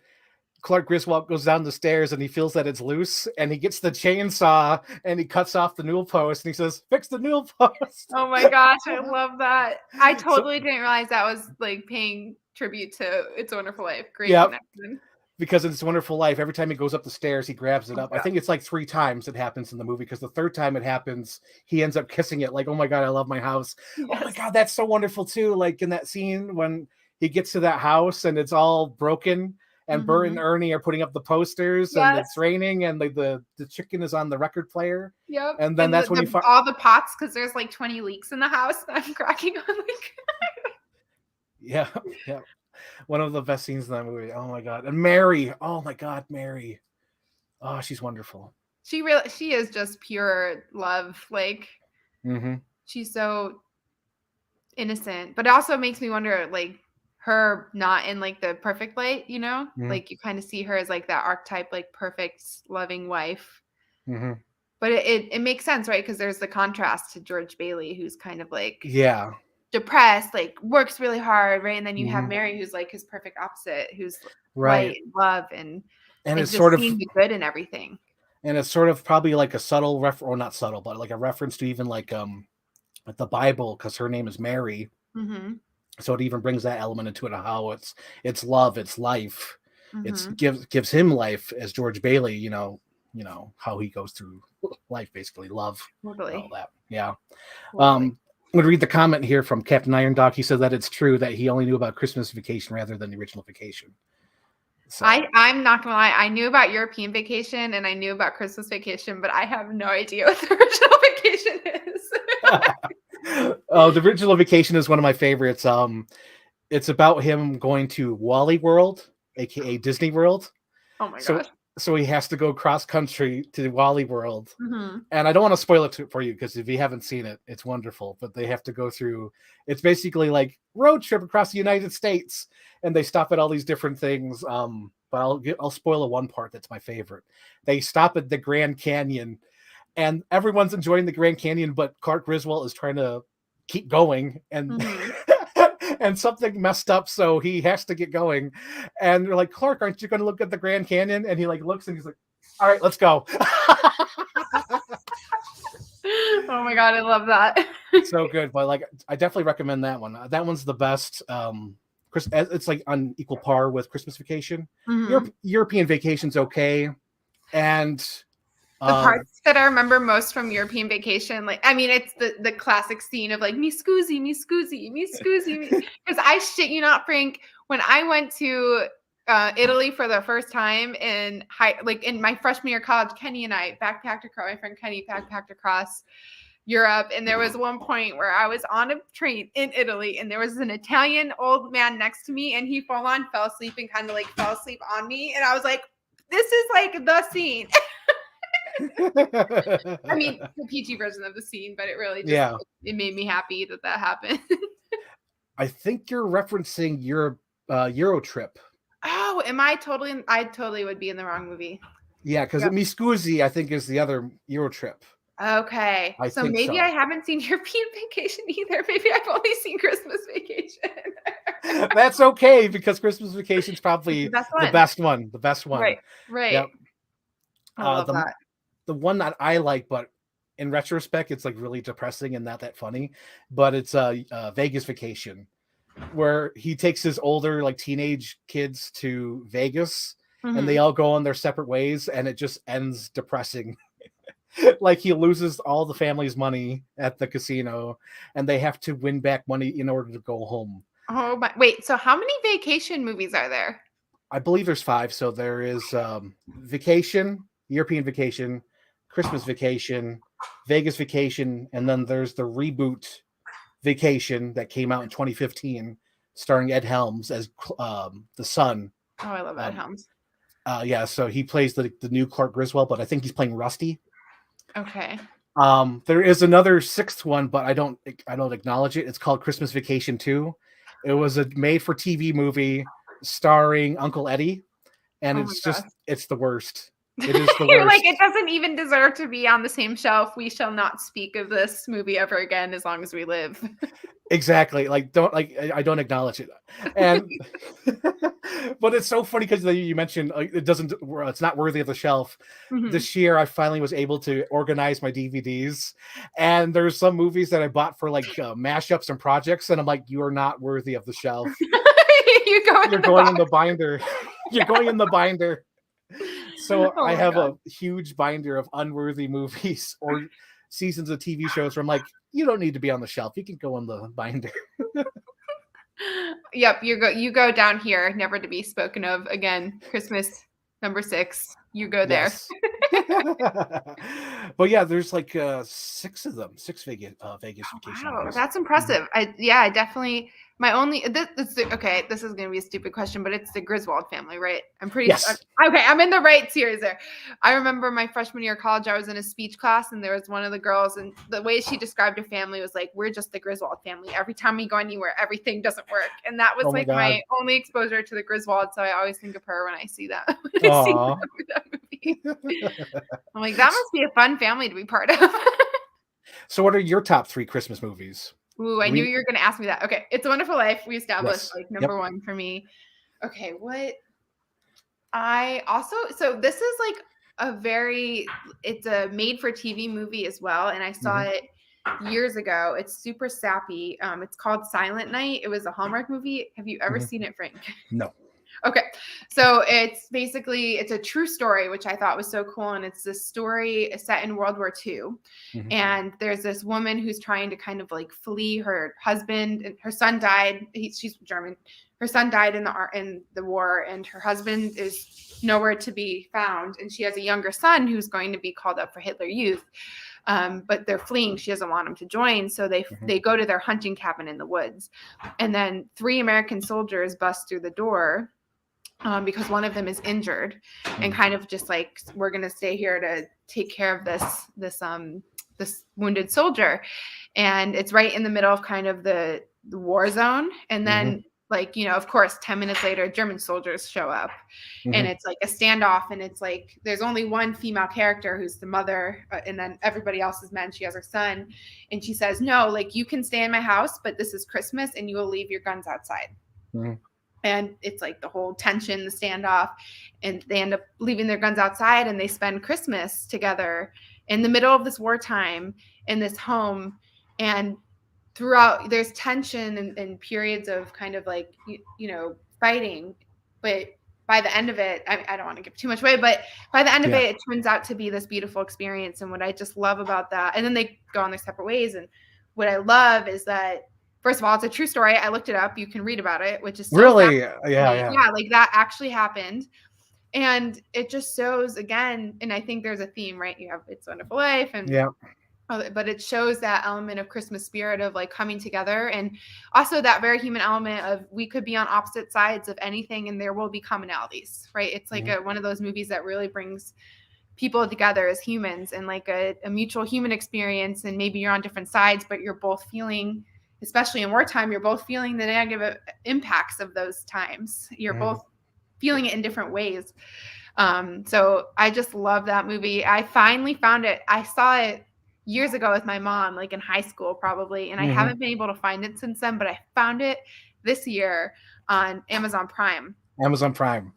Clark Griswold goes down the stairs and he feels that it's loose and he gets the chainsaw and he cuts off the newel post and he says, "Fix the newel post." oh my gosh, I love that. I So totally didn't realize that was like paying tribute to It's a Wonderful Life. Great yeah, connection. because in It's a Wonderful Life, every time he goes up the stairs, he grabs it Oh up. I yeah. think it's like 3 times it happens in the movie because the third time it happens, he ends up kissing it. Like, oh my God, I love my house. Oh my Yes, God, that's so wonderful too. Like in that scene when he gets to that house and it's all broken and Bert and mm-hmm. Ernie are putting up the posters and Yes, it's raining and the chicken is on the record player. yep. And then And that's when you find, all the pots, because there's like 20 leaks in the house. I'm cracking on like yeah, yeah. One of the best scenes in that movie. Oh my God. And Mary. Oh my God, Mary. Oh, she's wonderful. she is just pure love. Like Mm-hmm. she's so innocent, but it also makes me wonder like her not in like the perfect light, you know? Mm-hmm. Like you kind of see her as like that archetype, like perfect, loving wife. Mm-hmm. But it makes sense, right? Because there's the contrast to George Bailey, who's kind of like Yeah. depressed, like works really hard, right? And then you have Mm-hmm. Mary, who's like his perfect opposite, who's light Right. and love And and it's just sort of seeing the good in everything. probably like a subtle or not subtle, but like a reference to even like the Bible, because her name is Mary. Mm-hmm. So it even brings that element into it of how it's love, it's life. It's Mm-hmm. gives him life as George Bailey, how he goes through life, basically love and all Totally. that. Yeah. Totally. I'm going to read the comment here from Captain Iron Doc. He said that it's true that he only knew about Christmas Vacation rather than the original Vacation. So I'm not gonna lie. I knew about European Vacation and I knew about Christmas Vacation, but I have no idea what the original vacation is. oh, the original Vacation is one of my favorites. It's about him going to Wally World, aka Disney World. Oh my So gosh. so he has to go cross country to Wally World. Hmm. And I don't want to spoil it for you because if you haven't seen it, it's wonderful. But they have to go through. It's basically like road trip across the United States, and they stop at all these different things. But I'll spoil the one part that's my favorite. They stop at the Grand Canyon, and everyone's enjoying the Grand Canyon, but Clark Griswold is trying to keep going, and Hmm. and something messed up, so he has to get going. And they're like, Clark, aren't you going to look at the Grand Canyon? And he like looks and he's like, all right, let's go. Oh my god, I love that. So good, but like I definitely recommend that one. That one's the best. It's like on equal par with Christmas Vacation. Hmm. European Vacation's okay, and The uh, parts that I remember most from European Vacation, like I mean, it's the classic scene of like me scusi, me scusi, me scusi, me. Because I shit you not, Frank, when I went to Italy for the first time in like in my freshman year of college, Kenny and I backpacked across. My friend Kenny backpacked across Europe, and there was one point where I was on a train in Italy, and there was an Italian old man next to me, and he full on fell asleep and kind of like fell asleep on me, and I was like, "This is like the scene." I mean, the PG version of the scene, but it really just yeah, it made me happy that that happened. I think you're referencing Euro Trip. Oh, am I totally? I totally would be in the wrong movie. Yeah, because Yep. Mi Scusi, I think, is the other Euro Trip. Okay, I so think maybe I so. haven't seen European Vacation either. Maybe I've only seen Christmas Vacation. That's okay because Christmas Vacation's It's the probably best the one. best one. The best one. Right. Right. Yep. I love The that. one that I like, but in retrospect, it's like really depressing and not that funny. But it's Vegas Vacation, where he takes his older like teenage kids to Vegas, and they Hmm. all go on their separate ways, and it just ends depressing. Like he loses all the family's money at the casino, and they have to win back money in order to go home. Oh my! Wait. So how many vacation movies are there? I believe there's five. So there is Vacation, European Vacation, Christmas Vacation, Vegas Vacation, and then there's the reboot Vacation that came out in 2015, starring Ed Helms as the son. Oh, I love Ed Um, Helms. yeah, so he plays the new Clark Griswold, but I think he's playing Rusty. Okay. There is another sixth one, but I don't acknowledge it. It's called Christmas Vacation 2. It was a made for TV movie starring Uncle Eddie, and Oh my gosh. it's the worst. It is the You're like, it worst. doesn't even deserve to be on the same shelf. We shall not speak of this movie ever again as long as we live. Exactly. Like don't like I don't acknowledge it. And but it's so funny because you mentioned like, it's not worthy of the shelf. Mhm. This year I finally was able to organize my DVDs, and there's some movies that I bought for like mashups and projects, and I'm like, you are not worthy of the shelf. You go You're in the going in box. the binder. You're going in the binder. So Oh I my have god. a huge binder of unworthy movies or seasons of TV shows where I'm like, you don't need to be on the shelf. You can go in the binder. Yep, you go down here, never to be spoken of again. Christmas number 6. You go there. Yes. But yeah, there's like six of them, six Vegas vacation Wow, movies. that's Mhm. impressive. I definitely my only okay, this is gonna be a stupid question, but it's the Griswold family, right? I'm pretty Yes. okay. I'm in the right series there. I remember my freshman year of college, I was in a speech class, and there was one of the girls, and the way she described her family was like, "We're just the Griswold family. Every time we go anywhere, everything doesn't work," and that was Oh my like my God. only exposure to the Griswold. So I always think of her when I see that when I see Aw. that movie. I'm like, that must be a fun family to be part of. So what are your top three Christmas movies? Ooh, I knew We you were going to ask me that. Okay, It's a Wonderful Life. We established yes. like Yep. number one for me. Okay, what I also so this is like a very it's a made for TV movie as well, and I saw Mhm. it years ago. It's super sappy. It's called Silent Night. It was a Hallmark movie. Have you ever Mhm. seen it, Frank? No. Okay. So it's a true story, which I thought was so cool. And it's this story set in World War II. Mhm. And there's this woman who's trying to kind of like flee her husband, and her son died. She's German. Her son died in the war, and her husband is nowhere to be found. And she has a younger son who's going to be called up for Hitler Youth. But they're fleeing. She doesn't want him to join. So they go to their hunting cabin in the woods. And then 3 American soldiers bust through the door because one of them is injured, and kind of just like, we're going to stay here to take care of this wounded soldier. And it's right in the middle of kind of the war zone. And then like, of course, 10 minutes later, German soldiers show up, and it's like a standoff. And it's like, there's only one female character who's the mother, and then everybody else is men. She has her son, and she says, no, like, you can stay in my house, but this is Christmas and you will leave your guns outside. And it's like the whole tension, the standoff, and they end up leaving their guns outside, and they spend Christmas together in the middle of this wartime in this home. And throughout, there's tension and periods of kind of like, fighting. But by the end of it, I don't want to give too much away, but by the end of it turns out to be this beautiful experience. And what I just love about that, and then they go on their separate ways. And what I love is that, first of all, it's a true story. I looked it up. You can read about it, which is so really, yeah, like that actually happened. And it just shows again, and I think there's a theme, right? You have It's a Wonderful Life, and but it shows that element of Christmas spirit of like coming together, and also that very human element of we could be on opposite sides of anything and there will be commonalities, right? It's like one of those movies that really brings people together as humans, and like a mutual human experience. And maybe you're on different sides, but you're both feeling, especially in wartime, you're both feeling the negative impacts of those times. You're both feeling it in different ways. So I just love that movie. I finally found it. I saw it years ago with my mom, like in high school probably, and I haven't been able to find it since then, but I found it this year on Amazon Prime.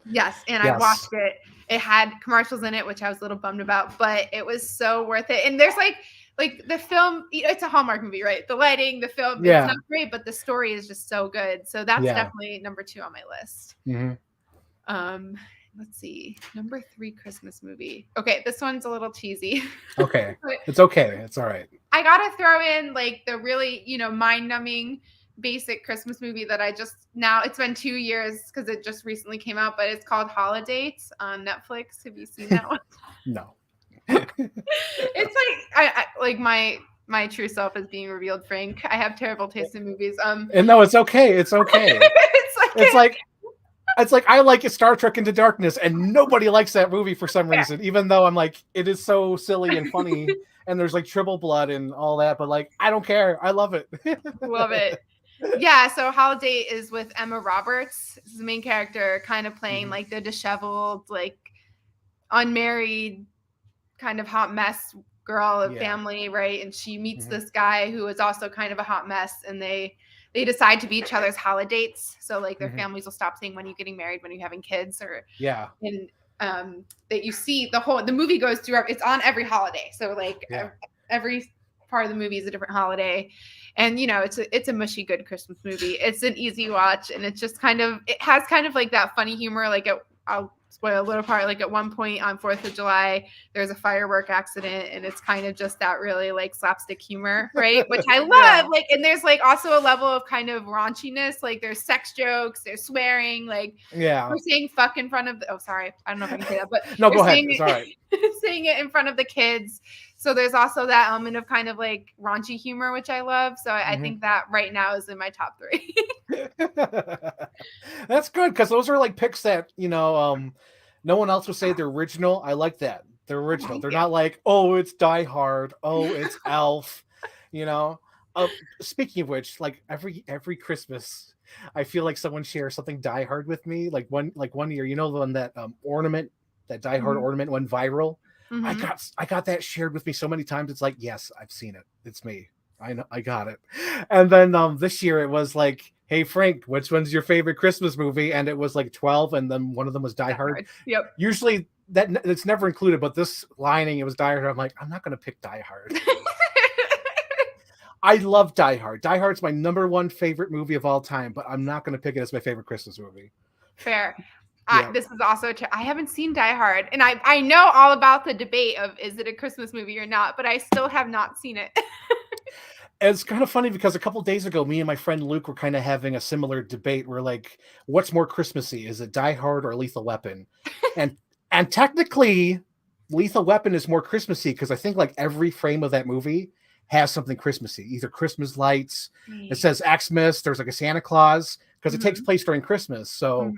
Yes, and I watched it. It had commercials in it, which I was a little bummed about, but it was so worth it. And there's like the film, it's a Hallmark movie, right? The lighting, the film, it's not great, but the story is just so good. So that's definitely number 2 on my list. Let's see, number 3 Christmas movie. Okay, this one's a little cheesy. Okay, it's okay. It's all right. I gotta throw in like the really, mind-numbing basic Christmas movie that it's been 2 years because it just recently came out, but it's called Holidays on Netflix. Have you seen that one? No. It's like I like my true self is being revealed, Frank. I have terrible taste in movies. And no, it's okay. It's okay. It's like I like Star Trek Into Darkness, and nobody likes that movie for some reason, even though I'm like, it is so silly and funny, and there's like triple blood and all that, but like, I don't care. I love it. Love it. Yeah, so Holiday is with Emma Roberts. This is the main character, kind of playing like the disheveled, like unmarried, kind of hot mess girl of family, right? And she meets this guy who is also kind of a hot mess, and they decide to be each other's holidays. So like their families will stop saying when you're getting married, when you're having kids, or and that you see the movie goes through. It's on every holiday. So like every part of the movie is a different holiday, and it's a mushy good Christmas movie. It's an easy watch, and it's just it has kind of like that funny humor. Like I'll spoil a little part. Like at one point on 4th of July, there's a firework accident, and it's kind of just that really like slapstick humor, right? Which I love. Like, and there's like also a level of kind of raunchiness. Like there's sex jokes, there's swearing. Like we're saying "fuck" in front of. Oh, sorry, I don't know if I can say that, but no, go ahead. It's all right. Saying it in front of the kids. So there's also that element of kind of like raunchy humor, which I love. So I think that right now is in my top 3. That's good, because those are like picks that no one else would say the original. I like that. They're original. They're not like, oh, it's Die Hard. Oh, it's Elf. Speaking of which, like every Christmas, I feel like someone shares something Die Hard with me. Like one year, the one that ornament, that Die Hard ornament went viral. I got that shared with me so many times. It's like, yes, I've seen it. It's me. I know, I got it. And then this year it was like, hey Frank, which one's your favorite Christmas movie? And it was like 12, and then one of them was Die Hard. Yep. Usually it's never included, but this lining, it was Die Hard. I'm like, I'm not gonna pick Die Hard. I love Die Hard. Die Hard's my number 1 favorite movie of all time, but I'm not gonna pick it as my favorite Christmas movie. Fair. Yeah. This is also I haven't seen Die Hard, and I know all about the debate of is it a Christmas movie or not, but I still have not seen it. It's kind of funny because a couple of days ago, me and my friend Luke were kind of having a similar debate. We're like, what's more Christmassy? Is it Die Hard or Lethal Weapon? And technically, Lethal Weapon is more Christmassy because I think like every frame of that movie has something Christmassy, either Christmas lights. It says Xmas. There's like a Santa Claus because it takes place during Christmas. So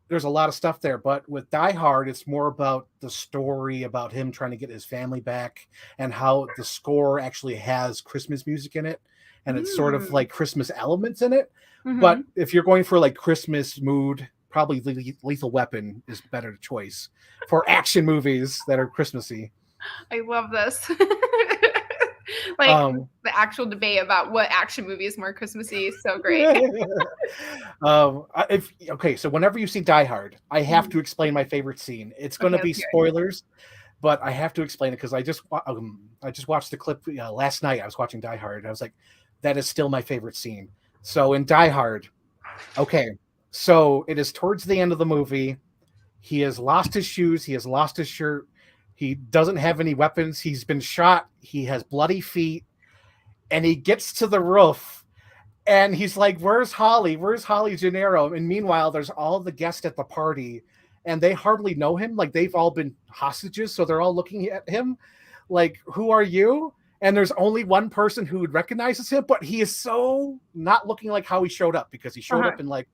there's a lot of stuff there. But with Die Hard, it's more about the story about him trying to get his family back and how the score actually has Christmas music in it. And it's sort of like Christmas elements in it. But if you're going for like Christmas mood, probably Lethal Weapon is better choice for action movies that are Christmassy. I love this. Like the actual debate about what action movie is more Christmassy is so great. So whenever you see Die Hard, I have to explain my favorite scene. It's going to be spoilers, but I have to explain it because I just watched the clip last night. I was watching Die Hard, and I was like, that is still my favorite scene. So in Die Hard, so it is towards the end of the movie. He has lost his shoes. He has lost his shirt. He doesn't have any weapons. He's been shot. He has bloody feet. And he gets to the roof. And he's like, where's Holly? Where's Holly Gennaro? And meanwhile, there's all the guests at the party. And they hardly know him. Like, they've all been hostages. So they're all looking at him like, who are you? And there's only one person who recognizes him. But he is so not looking like how he showed up. Because he showed up in, like,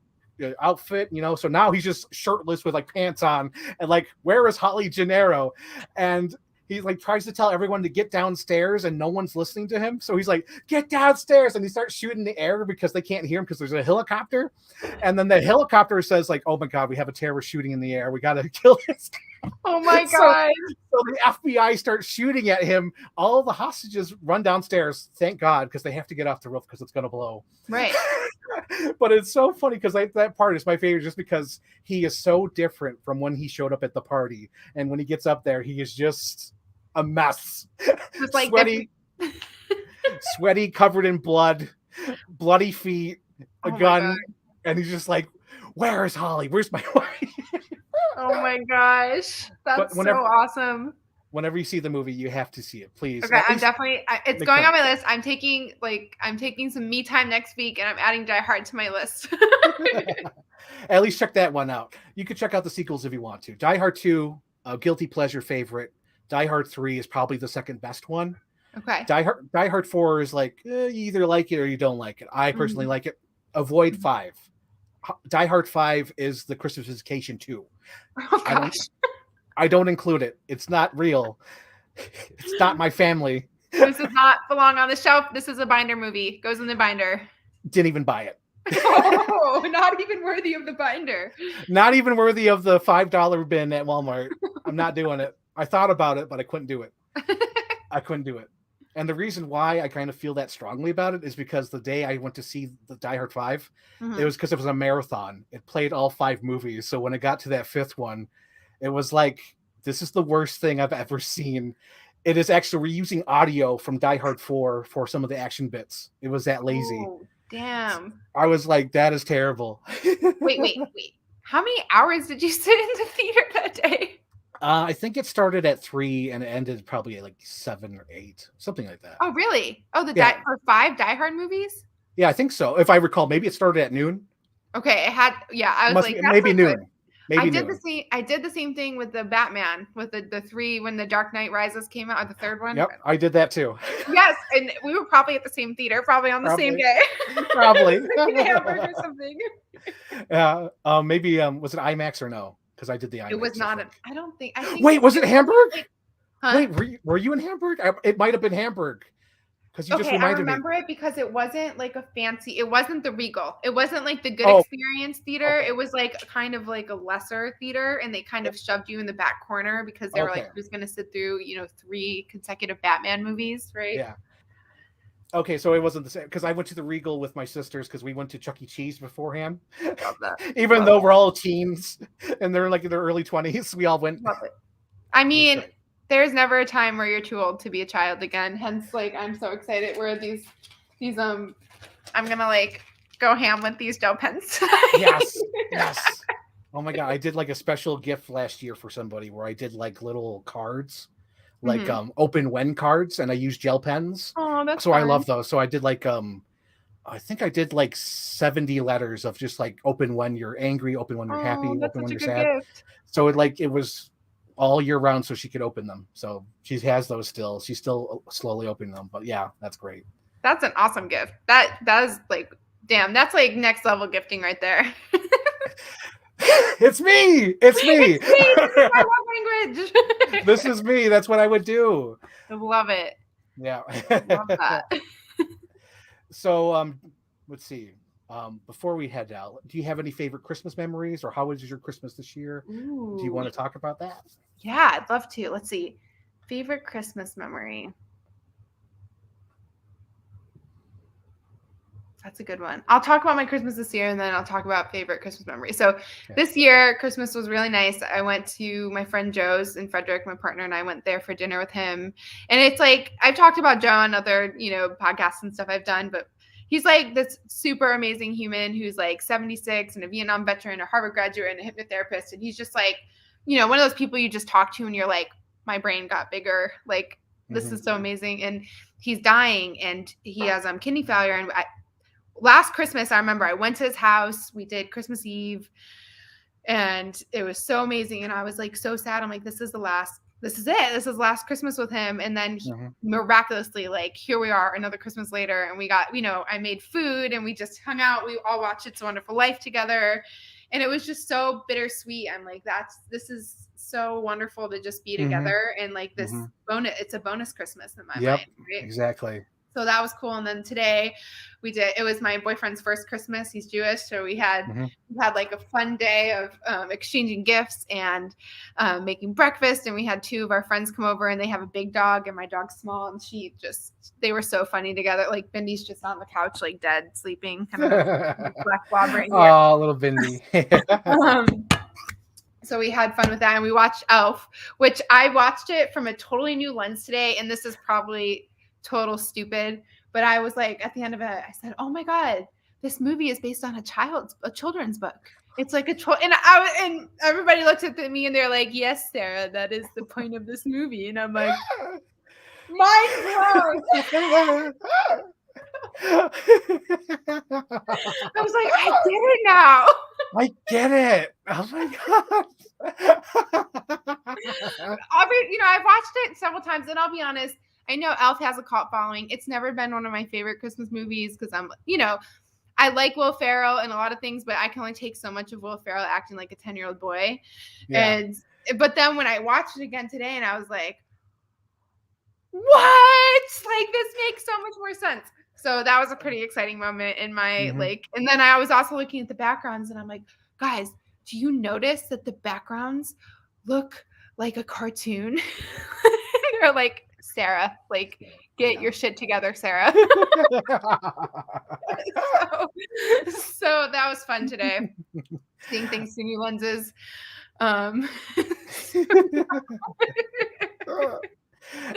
outfit, so now he's just shirtless with like pants on and like, where is Holly Gennaro? And he like tries to tell everyone to get downstairs and no one's listening to him, so he's like, get downstairs, and he starts shooting in the air because they can't hear him because there's a helicopter. And then the helicopter says like, oh my god, we have a terrorist shooting in the air, we gotta kill this guy. Oh my god. So the FBI starts shooting at him. All the hostages run downstairs, thank god, because they have to get off the roof because it's gonna blow. Right. But it's so funny because that part is my favorite just because he is so different from when he showed up at the party. And when he gets up there, he is just a mess. Just like sweaty, covered in blood, bloody feet, a gun. And he's just like, where is Holly? Where's my wife? Oh my gosh. That's so awesome. Whenever you see the movie, you have to see it, please. Okay, I'm definitely. It's going on my list. I'm taking some me time next week, and I'm adding Die Hard to my list. At least check that one out. You could check out the sequels if you want to. Die Hard 2, a guilty pleasure favorite. Die Hard 3 is probably the second best one. Okay. Die Hard 4 is like, you either like it or you don't like it. I personally like it. Avoid 5. Die Hard 5 is the Christmas Vacation 2. Oh gosh. I don't include it. It's not real. It's not my family. This does not belong on the shelf. This is a binder movie. Goes in the binder. Didn't even buy it. Oh, not even worthy of the binder. Not even worthy of the $5 bin at Walmart. I'm not doing it. I thought about it, but I couldn't do it. I couldn't do it. And the reason why I kind of feel that strongly about it is because the day I went to see the Die Hard 5, it was because it was a marathon. It played all 5 movies. So when it got to that 5th one, it was like, this is the worst thing I've ever seen. It is actually, we're using audio from Die Hard 4 for some of the action bits. It was that lazy. Oh, damn. I was like, that is terrible. Wait. How many hours did you sit in the theater that day? I think it started at 3 and it ended probably at like 7 or 8, something like that. Oh, really? Oh, for 5 Die Hard movies? Yeah, I think so. If I recall, maybe it started at noon. Okay, it had. Yeah, I was maybe noon. Maybe I did the same thing with the Batman, with the 3 when the Dark Knight Rises came out, or the 3rd one. Yep, I did that too. Yes, and we were probably at the same theater, probably on the same day. Probably. Hamburg or something. Maybe was it IMAX or no? Because I did the IMAX. It was not. I don't think. Wait, was it Hamburg? Huh? Wait, were you in Hamburg? It might have been Hamburg. Because you just reminded me. I remember it because it wasn't like a fancy. It wasn't the Regal. It wasn't like the Good Experience theater. Okay. It was like kind of like a lesser theater, and they kind of shoved you in the back corner because they were like, who's going to sit through 3 consecutive Batman movies, right? Yeah. Okay, so it wasn't the same because I went to the Regal with my sisters because we went to Chuck E. Cheese beforehand. Love that. Even though we're all teens and they're like in their early 20s, we all went. Love it. I mean, there's never a time where you're too old to be a child again. Hence, like, I'm so excited where these I'm gonna like go ham with these gel pens. Yes. Oh my God. I did like a special gift last year for somebody where I did like little cards, like Hmm. open when cards, and I used gel pens. Oh, that's So I love fun. those. So I did like I think I did like 70 letters of just like open when you're angry, open when you're Oh, happy, that's open such when a you're good sad. gift. So it was all year round so she could open them. So she has those still. She's still slowly opening them. But yeah, that's great. That's an awesome gift. That is like, damn, that's like next level gifting right there. It's me. It's me. It's me. This is my love This language. is me. That's what I would do. I love it. Yeah. Love that. So let's see. Before we head out, do you have any favorite Christmas memories, or how was your Christmas this year? Do you Ooh. want to talk about that? Yeah, I'd love to. Let's see. Favorite Christmas memory. That's a good one. I'll talk about my Christmas this year and then I'll talk about favorite Christmas memory. So Okay. this year, Christmas was really nice. I went to my friend Joe's in Frederick, my partner and I went there for dinner with him. And it's like, I've talked about Joe on other, podcasts and stuff I've done, but he's like this super amazing human who's like 76 and a Vietnam veteran, a Harvard graduate, and a hypnotherapist. And he's just like, one of those people you just talk to and you're like, my brain got bigger. Like, this Mm-hmm. is so amazing. And he's dying and he has kidney failure. And last Christmas, I remember I went to his house. We did Christmas Eve and it was so amazing. And I was like so sad. I'm like, this is it. This is last Christmas with him. And then miraculously, like, here we are another Christmas later. And we got, I made food and we just hung out. We all watched It's a Wonderful Life together. And it was just so bittersweet. I'm like, this is so wonderful to just be together. And like this it's a bonus Christmas in my Yep, mind. Right? exactly. So that was cool. And then today it was my boyfriend's first Christmas. He's Jewish. So we had like a fun day of exchanging gifts and making breakfast. And we had two of our friends come over and they have a big dog and my dog's small. And they were so funny together. Like Bindy's just on the couch, like dead, sleeping. I don't know, black blob right here. Oh, little Bindi. So we had fun with that and we watched Elf, which I watched it from a totally new lens today. And this is probably total stupid, but I was like, at the end of it, I said, "Oh my God, this movie is based on a children's book. It's like and everybody looked at me and they're like, "Yes, Sarah, that is the point of this movie." And I'm like, mind blown. I was like, I get it now. I get it. Oh my God. I've watched it several times, and I'll be honest, I know Elf has a cult following. It's never been one of my favorite Christmas movies because I like Will Ferrell and a lot of things, but I can only take so much of Will Ferrell acting like a 10-year-old boy. Yeah. But then when I watched it again today and I was like, what? Like, this makes so much more sense. So that was a pretty exciting moment in my and then I was also looking at the backgrounds and I'm like, guys, do you notice that the backgrounds look like a cartoon? They're like, Sarah, like, get your shit together, Sarah. so that was fun today. Seeing things through new lenses.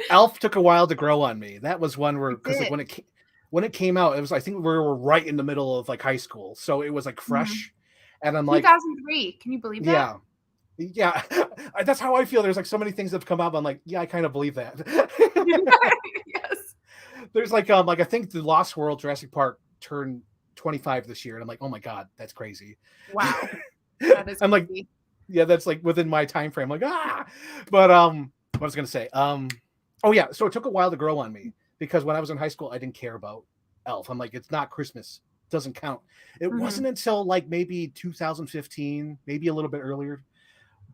Elf took a while to grow on me. That was one where, because like when it came out, it was, I think we were right in the middle of like high school, so it was like fresh, and I'm like, 2003. Can you believe that? Yeah. That's how I feel. There's like so many things that have come out. I'm like, yeah, I kind of believe that. Yes. There's like I think the Lost World Jurassic Park turned 25 this year, and I'm like, oh my God, that's crazy. Wow. That is I'm like, crazy. yeah, that's like within my time frame. I'm like, but what I was gonna say, oh yeah, so it took a while to grow on me because when I was in high school, I didn't care about Elf. I'm like, it's not Christmas, it doesn't count. It wasn't until like maybe 2015, maybe a little bit earlier,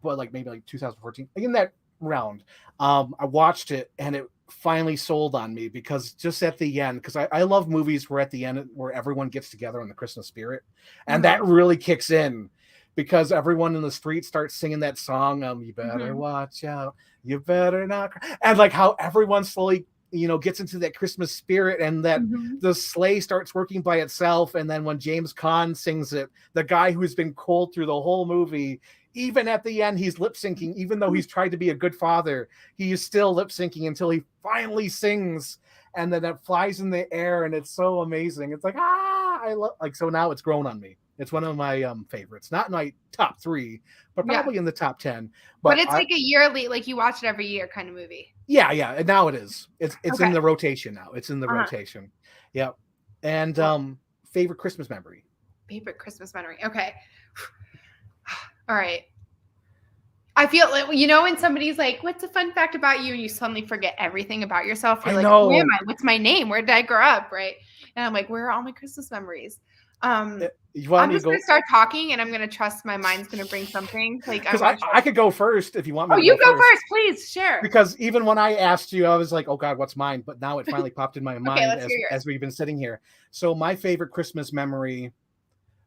but like maybe like 2014, like in that round, I watched it and it finally sold on me because just at the end, because I love movies where at the end where everyone gets together in the Christmas spirit, and that really kicks in because everyone in the street starts singing that song, you better watch out, you better not cry. And like how everyone slowly gets into that Christmas spirit, and that the sleigh starts working by itself. And then when James Caan sings it, the guy who's been cold through the whole movie, even at the end, he's lip syncing, even though he's tried to be a good father, he is still lip syncing until he finally sings. And then it flies in the air and it's so amazing. It's like, I love, like, so now it's grown on me. It's one of my favorites. Not my top 3, but Yeah. probably in the top 10. But But it's like a yearly, like you watch it every year kind of movie. yeah, and now it is. It's in Okay. the rotation now. It's in the Uh-huh. rotation. Yep. And Well, favorite Christmas memory. favorite Christmas memory. Okay. All right. I feel like, when somebody's like, what's a fun fact about you? And you suddenly forget everything about yourself. You're I like, who am know. I? What's my name? Where did I grow up? Right. And I'm like, where are all my Christmas memories? You want I'm me to just going go? to start talking and I'm going to trust my mind's going to bring something. Like, I Because want to I could go first if you want me Oh, to you go go first. first, please. Share. Because even when I asked you, I was like, oh God, what's mine? But now it finally popped in my Okay, mind let's hear yours. as we've been sitting here. So my favorite Christmas memory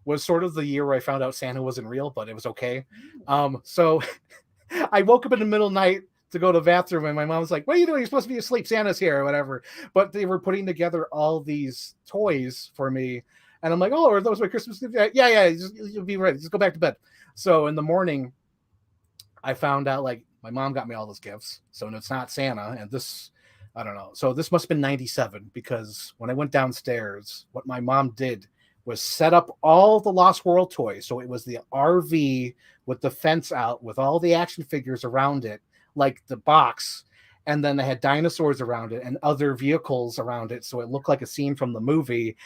was sort of the year where I found out Santa wasn't real, but it was okay. So I woke up in the middle of the night to go to the bathroom, and my mom was like, what are you doing? You're supposed to be asleep. Santa's here or whatever. But they were putting together all these toys for me. And I'm like, oh, are those my Christmas gifts? Yeah, you'll be ready. Just go back to bed. So in the morning, I found out like my mom got me all those gifts. So it's not Santa. And this, I don't know. So this must have been 97, because when I went downstairs, what my mom did was set up all the Lost World toys. So it was the RV with the fence out with all the action figures around it, like the box. And then they had dinosaurs around it and other vehicles around it. So it looked like a scene from the movie.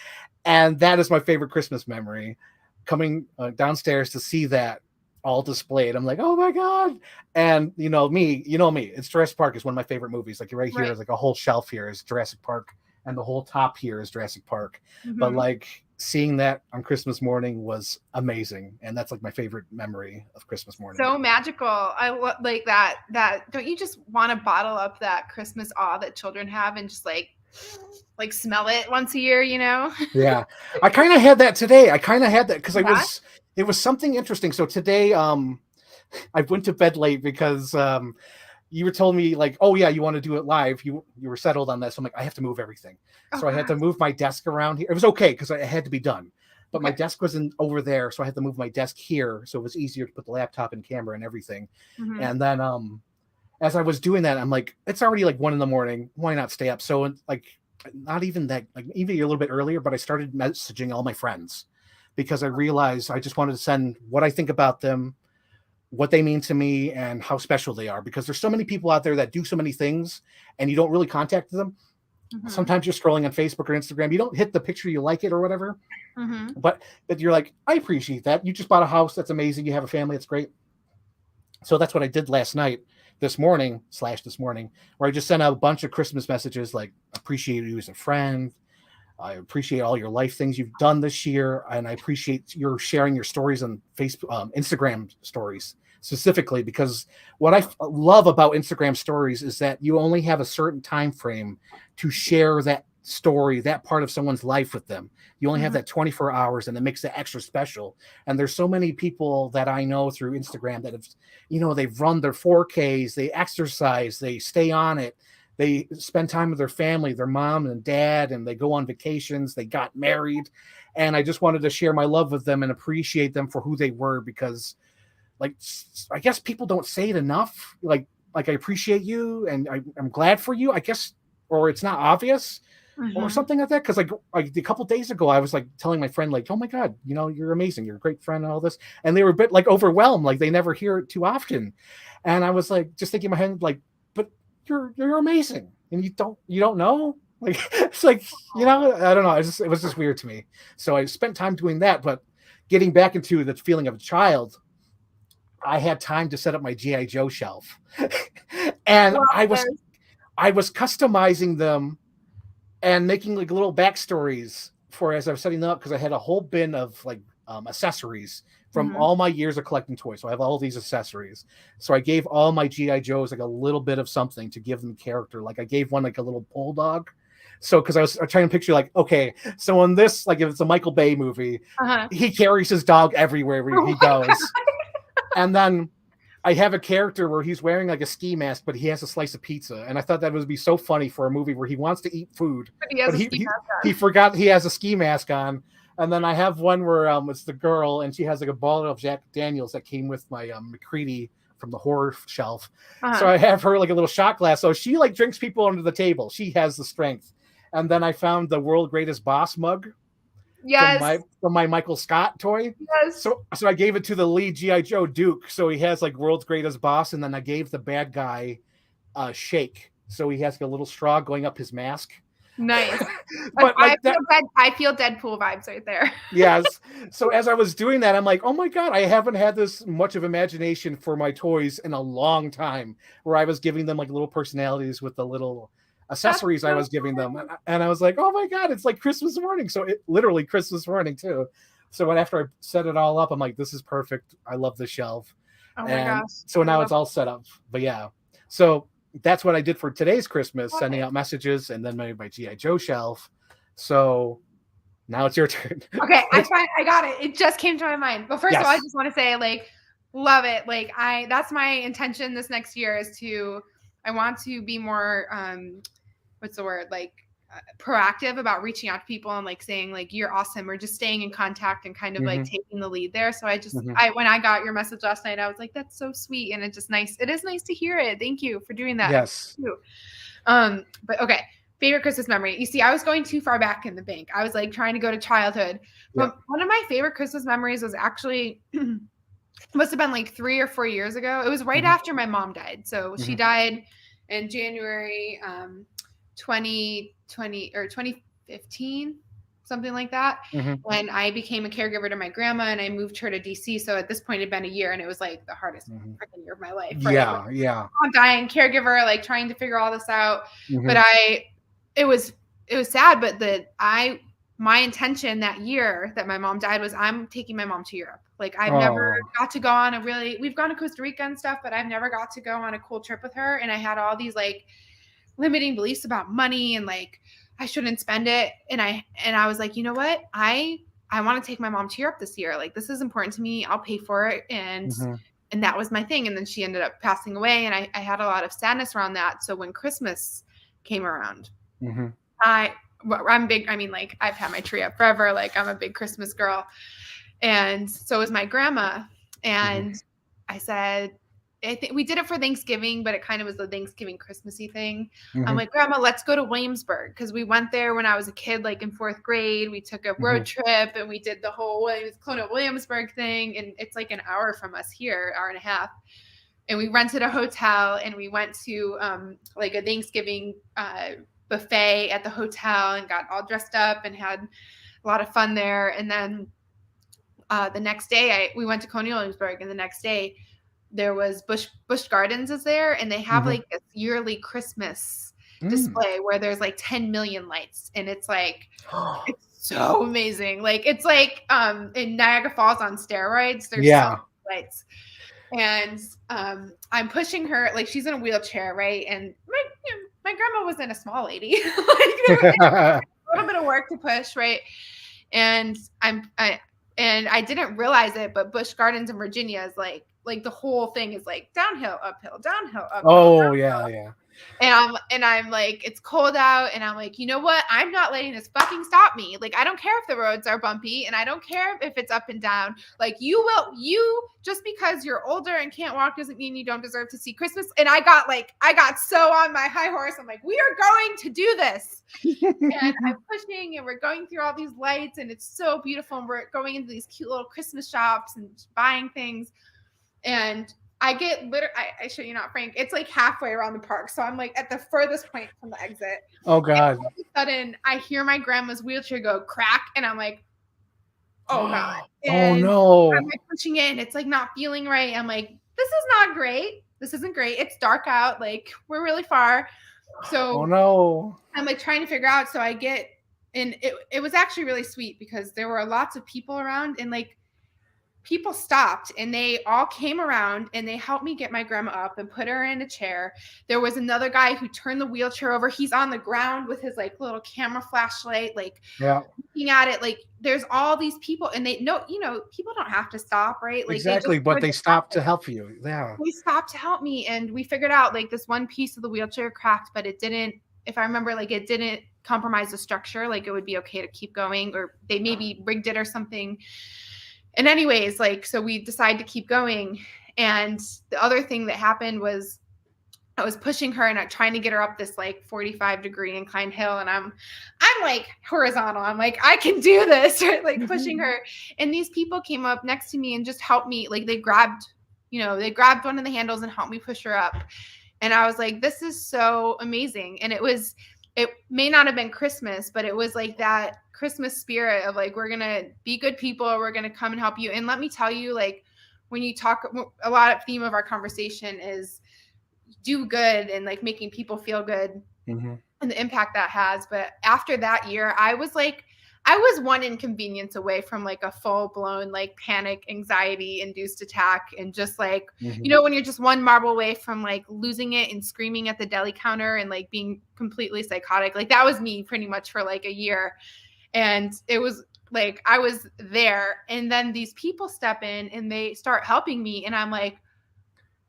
And that is my favorite Christmas memory, coming downstairs to see that all displayed. I'm like, oh my God. And you know me, it's Jurassic Park is one of my favorite movies. Like right here Right. is like a whole shelf here is Jurassic Park, and the whole top here is Jurassic Park. But Mhm. like seeing that on Christmas morning was amazing. And that's like my favorite memory of Christmas morning. So magical. I like that. Don't you just want to bottle up that Christmas awe that children have and just like smell it once a year, Yeah. I kind of had that today. I kind of had that because Yeah. it was something interesting. So today, I went to bed late because you were told me like, oh yeah, you want to do it live. You were settled on that. So I'm like, I have to move everything. Oh, So I had to gosh. move my desk around here. It was okay because it had to be done. But my Okay. desk wasn't over there, so I had to move my desk here. So it was easier to put the laptop and camera and everything. Mhm. And then as I was doing that, I'm like, it's already like 1 a.m. Why not stay up? So like not even that, like even a little bit earlier, but I started messaging all my friends because I realized I just wanted to send what I think about them, what they mean to me, and how special they are, because there's so many people out there that do so many things and you don't really contact them. Mhm. Sometimes you're scrolling on Facebook or Instagram, you don't hit the picture, you like it or whatever, Mhm. but you're like, I appreciate that. You just bought a house. That's amazing. You have a family. It's great. So that's what I did this morning, where I just sent out a bunch of Christmas messages like, appreciate you as a friend. I appreciate all your life things you've done this year, and I appreciate your sharing your stories on Facebook, Instagram stories specifically, because what I love about Instagram stories is that you only have a certain time frame to share that story, that part of someone's life with them. You only have Mhm. that 24 hours, and it makes it extra special. And there's so many people that I know through Instagram that have, they've run their 4Ks, they exercise, they stay on it, they spend time with their family, their mom and dad, and they go on vacations, they got married. And I just wanted to share my love with them and appreciate them for who they were, because like, I guess people don't say it enough. Like I appreciate you and I'm glad for you, I guess, or it's not obvious or Mhm. something like that. Cause like a couple days ago, I was like telling my friend, like, oh my God, you're amazing. You're a great friend and all this. And they were a bit like overwhelmed. Like they never hear it too often. And I was like, just thinking in my head, like, but you're amazing. And you don't know, like, it's like, I don't know. It was just weird to me. So I spent time doing that, but getting back into the feeling of a child, I had time to set up my GI Joe shelf. And Well, I was customizing them and making like little backstories for as I was setting them up, because I had a whole bin of like accessories from Mhm. all my years of collecting toys. So I have all these accessories. So I gave all my GI Joes like a little bit of something to give them character. Like I gave one like a little bulldog. So because I was trying to picture like, okay, so in this, like if it's a Michael Bay movie, Uh-huh. he carries his dog everywhere where Oh he my goes. And then I have a character where he's wearing like a ski mask, but he has a slice of pizza. And I thought that would be so funny for a movie where he wants to eat food, God. He has but a ski mask he on. forgot he has a ski mask on. And then I have one where it's the girl and she has like a bottle of Jack Daniels that came with my McCready from the horror shelf. So Uh-huh. I have her like a little shot glass. So she like drinks people under the table. She has the strength. And then I found the world greatest boss mug. Yes. from my Michael Scott toy. Yes. So I gave it to the lead GI Joe Duke. So he has like world's greatest boss, and then I gave the bad guy Shake. So he has like a little straw going up his mask. Nice. But like that, I feel Deadpool vibes right there. yes. So as I was doing that, I'm like, oh my God, I haven't had this much of imagination for my toys in a long time, where I was giving them like little personalities with the little accessories I was giving them. And I was like, oh my God, it's like Christmas morning. So it literally Christmas morning too. So when after I set it all up, I'm like, this is perfect. I love the shelf. Oh my And gosh. so now it's all set up. But yeah. So that's what I did for today's Christmas, sending out messages and then my GI Joe shelf. So now it's your turn. Okay, I got it. It just came to my mind. But first of all, I just want to say, like, love it. Like, that's my intention this next year is I want to be more what's the word? Like proactive about reaching out to people and like saying like you're awesome or just staying in contact and kind of like taking the lead there. So when I got your message last night, I was like, that's so sweet. And it's just nice. It is nice to hear it. Thank you for doing that. Yes. But okay. Favorite Christmas memory. You see, I was going too far back in the bank. I was like trying to go to childhood. But one of my favorite Christmas memories was actually must have been like 3 or 4 years ago. It was right after my mom died. So she died in January 2020 or 2015, something like that. When I became a caregiver to my grandma and I moved her to DC. So at this point, it'd been a year and it was like the hardest freaking year of my life. Right? Yeah. Mom dying, caregiver, like trying to figure all this out. But it was sad, but my intention that year that my mom died was I'm taking my mom to Europe. Like I've never got to go on we've gone to Costa Rica and stuff, but I've never got to go on a cool trip with her. And I had all these like limiting beliefs about money and like I shouldn't spend it. And I was like, you know what? I want to take my mom to Europe this year. Like this is important to me. I'll pay for it. And that was my thing. And then she ended up passing away. And I had a lot of sadness around that. So when Christmas came around, I'm big. I mean, like I've had my tree up forever. Like I'm a big Christmas girl. And so was my grandma. And I said, I think we did it for Thanksgiving, but it kind of was the Thanksgiving Christmassy thing. I'm like, Grandma, let's go to Williamsburg. Cause we went there when I was a kid, like in 4th grade, we took a road trip and we did the whole Colonial Williamsburg thing. And it's like an hour from us here, hour and a half. And we rented a hotel and we went to like a Thanksgiving buffet at the hotel and got all dressed up and had a lot of fun there. And then the next day we went to Colonial Williamsburg, and the next day there was Busch Gardens is there, and they have like this yearly Christmas display where there's like 10 million lights, and it's like it's so amazing. Like it's like in Niagara Falls on steroids. There's so many lights. And I'm pushing her, like she's in a wheelchair, right? And my grandma wasn't a small lady. Like a little bit of work to push, right? And I didn't realize it, but Busch Gardens in Virginia is like the whole thing is like downhill, uphill, downhill, uphill. Oh, downhill. yeah. And I'm like, it's cold out, and I'm like, you know what? I'm not letting this fucking stop me. Like, I don't care if the roads are bumpy, and I don't care if it's up and down. Like, you just because you're older and can't walk doesn't mean you don't deserve to see Christmas. And I got so on my high horse. I'm like, we are going to do this. And I'm pushing, and we're going through all these lights, and it's so beautiful. And we're going into these cute little Christmas shops and buying things. And I get I show you not, Frank. It's like halfway around the park. So I'm like at the furthest point from the exit. Oh God. And all of a sudden I hear my grandma's wheelchair go crack, and I'm like, oh God. And no. I'm like pushing in. It's like not feeling right. I'm like, this is not great. This isn't great. It's dark out. Like we're really far. So no. I'm like trying to figure out. So I get, and it was actually really sweet because there were lots of people around, and like people stopped and they all came around and they helped me get my grandma up and put her in a chair. There was another guy who turned the wheelchair over. He's on the ground with his like little camera flashlight, like looking at it. Like there's all these people, and they know, people don't have to stop, right? Like exactly, but they stopped to help you. Yeah. They stopped to help me, and we figured out like this one piece of the wheelchair cracked, but it didn't, if I remember, like it didn't compromise the structure. Like it would be okay to keep going, or they maybe rigged it or something. And anyways, like, so we decided to keep going. And the other thing that happened was I was pushing her and trying to get her up this like 45-degree inclined hill, and I'm like horizontal. I'm like, I can do this, right? Like pushing her. And these people came up next to me and just helped me. Like they grabbed one of the handles and helped me push her up. And I was like, this is so amazing. And it may not have been Christmas, but it was like that Christmas spirit of like, we're gonna be good people, we're gonna come and help you. And let me tell you, like, when you talk, a lot of theme of our conversation is do good and like making people feel good, and the impact that has. But after that year, I was one inconvenience away from like a full blown like panic, anxiety induced attack. And just like, when you're just one marble away from like losing it and screaming at the deli counter and like being completely psychotic. Like that was me pretty much for like a year. And it was like, I was there. And then these people step in and they start helping me. And I'm like,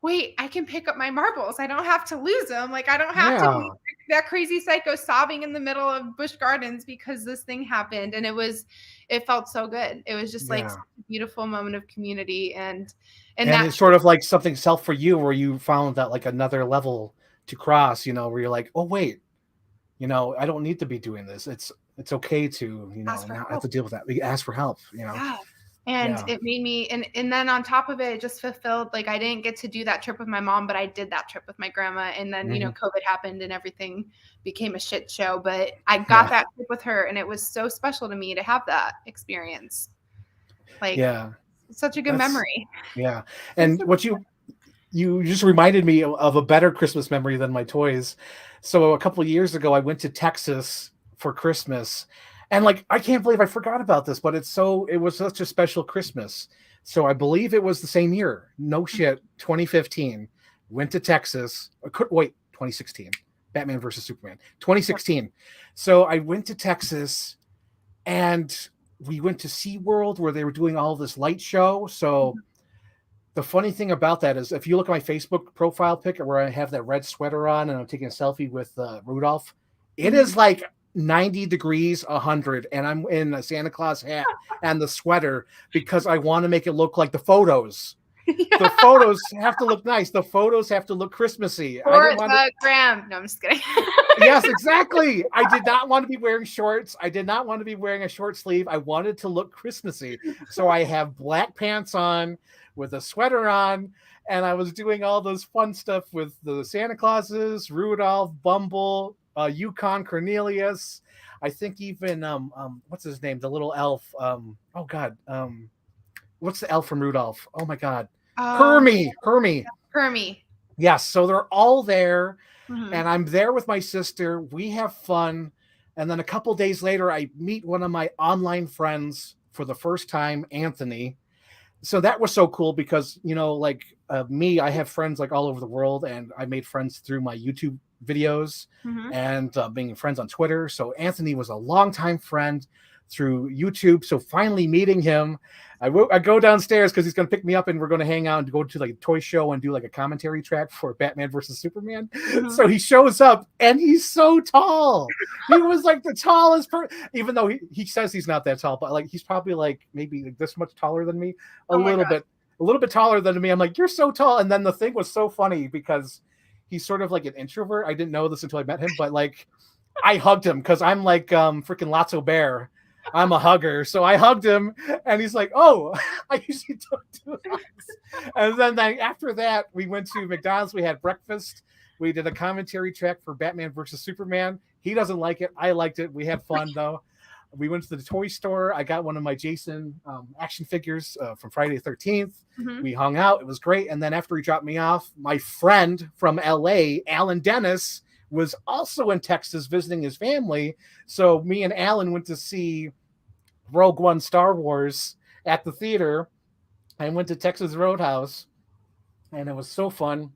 wait, I can pick up my marbles. I don't have to lose them. Like, I don't have to be that crazy psycho sobbing in the middle of Busch Gardens because this thing happened. And it felt so good. It was just like such a beautiful moment of community. And that it's sort of like something self for you, where you found that like another level to cross, where you're like, oh, wait, I don't need to be doing this. It's okay to, not have to deal with that. We ask for help, Yeah. And it made me, and then on top of it, it just fulfilled, like, I didn't get to do that trip with my mom, but I did that trip with my grandma. And then, COVID happened and everything became a shit show, but I got that trip with her, and it was so special to me to have that experience. Like, such a good memory. Yeah. And what you just reminded me of a better Christmas memory than my toys. So a couple of years ago, I went to Texas for Christmas. And like, I can't believe I forgot about this, but it was such a special Christmas. So I believe it was the same year. No shit. 2015. Went to Texas. 2016. Batman versus Superman. 2016. So I went to Texas and we went to SeaWorld where they were doing all this light show. So the funny thing about that is if you look at my Facebook profile pic where I have that red sweater on and I'm taking a selfie with Rudolph, it is like 90 degrees, 100, and I'm in a Santa Claus hat and the sweater because I want to make it look like the photos. The photos have to look nice. The photos have to look Christmassy. For the gram. No, I'm just kidding. Yes, exactly. I did not want to be wearing shorts. I did not want to be wearing a short sleeve. I wanted to look Christmassy. So I have black pants on with a sweater on, and I was doing all those fun stuff with the Santa Clauses, Rudolph, Bumble, Yukon, Cornelius. I think even what's his name? The little elf. What's the elf from Rudolph? Oh my God, Hermie. Yes, so they're all there, and I'm there with my sister. We have fun, and then a couple days later, I meet one of my online friends for the first time, Anthony. So that was so cool because me, I have friends like all over the world, and I made friends through my YouTube videos and being friends on Twitter. So Anthony was a longtime friend through YouTube. So finally meeting him, I go downstairs because he's going to pick me up and we're going to hang out and go to like a toy show and do like a commentary track for Batman versus Superman. So he shows up and he's so tall. He was like the tallest person, even though he says he's not that tall, but like he's probably like maybe like this much taller than me, a little bit taller than me. I'm like, you're so tall. And then the thing was so funny because he's sort of like an introvert. I didn't know this until I met him, but like I hugged him because I'm like freaking Lotso Bear. I'm a hugger. So I hugged him and he's like, oh, I usually don't do that. And then after that, we went to McDonald's. We had breakfast. We did a commentary track for Batman versus Superman. He doesn't like it. I liked it. We had fun though. We went to the toy store. I got one of my Jason action figures from Friday the 13th. We hung out. It was great. And then after he dropped me off, my friend from LA, Alan Dennis, was also in Texas visiting his family. So me and Alan went to see Rogue One Star Wars at the theater. I went to Texas Roadhouse, and it was so fun.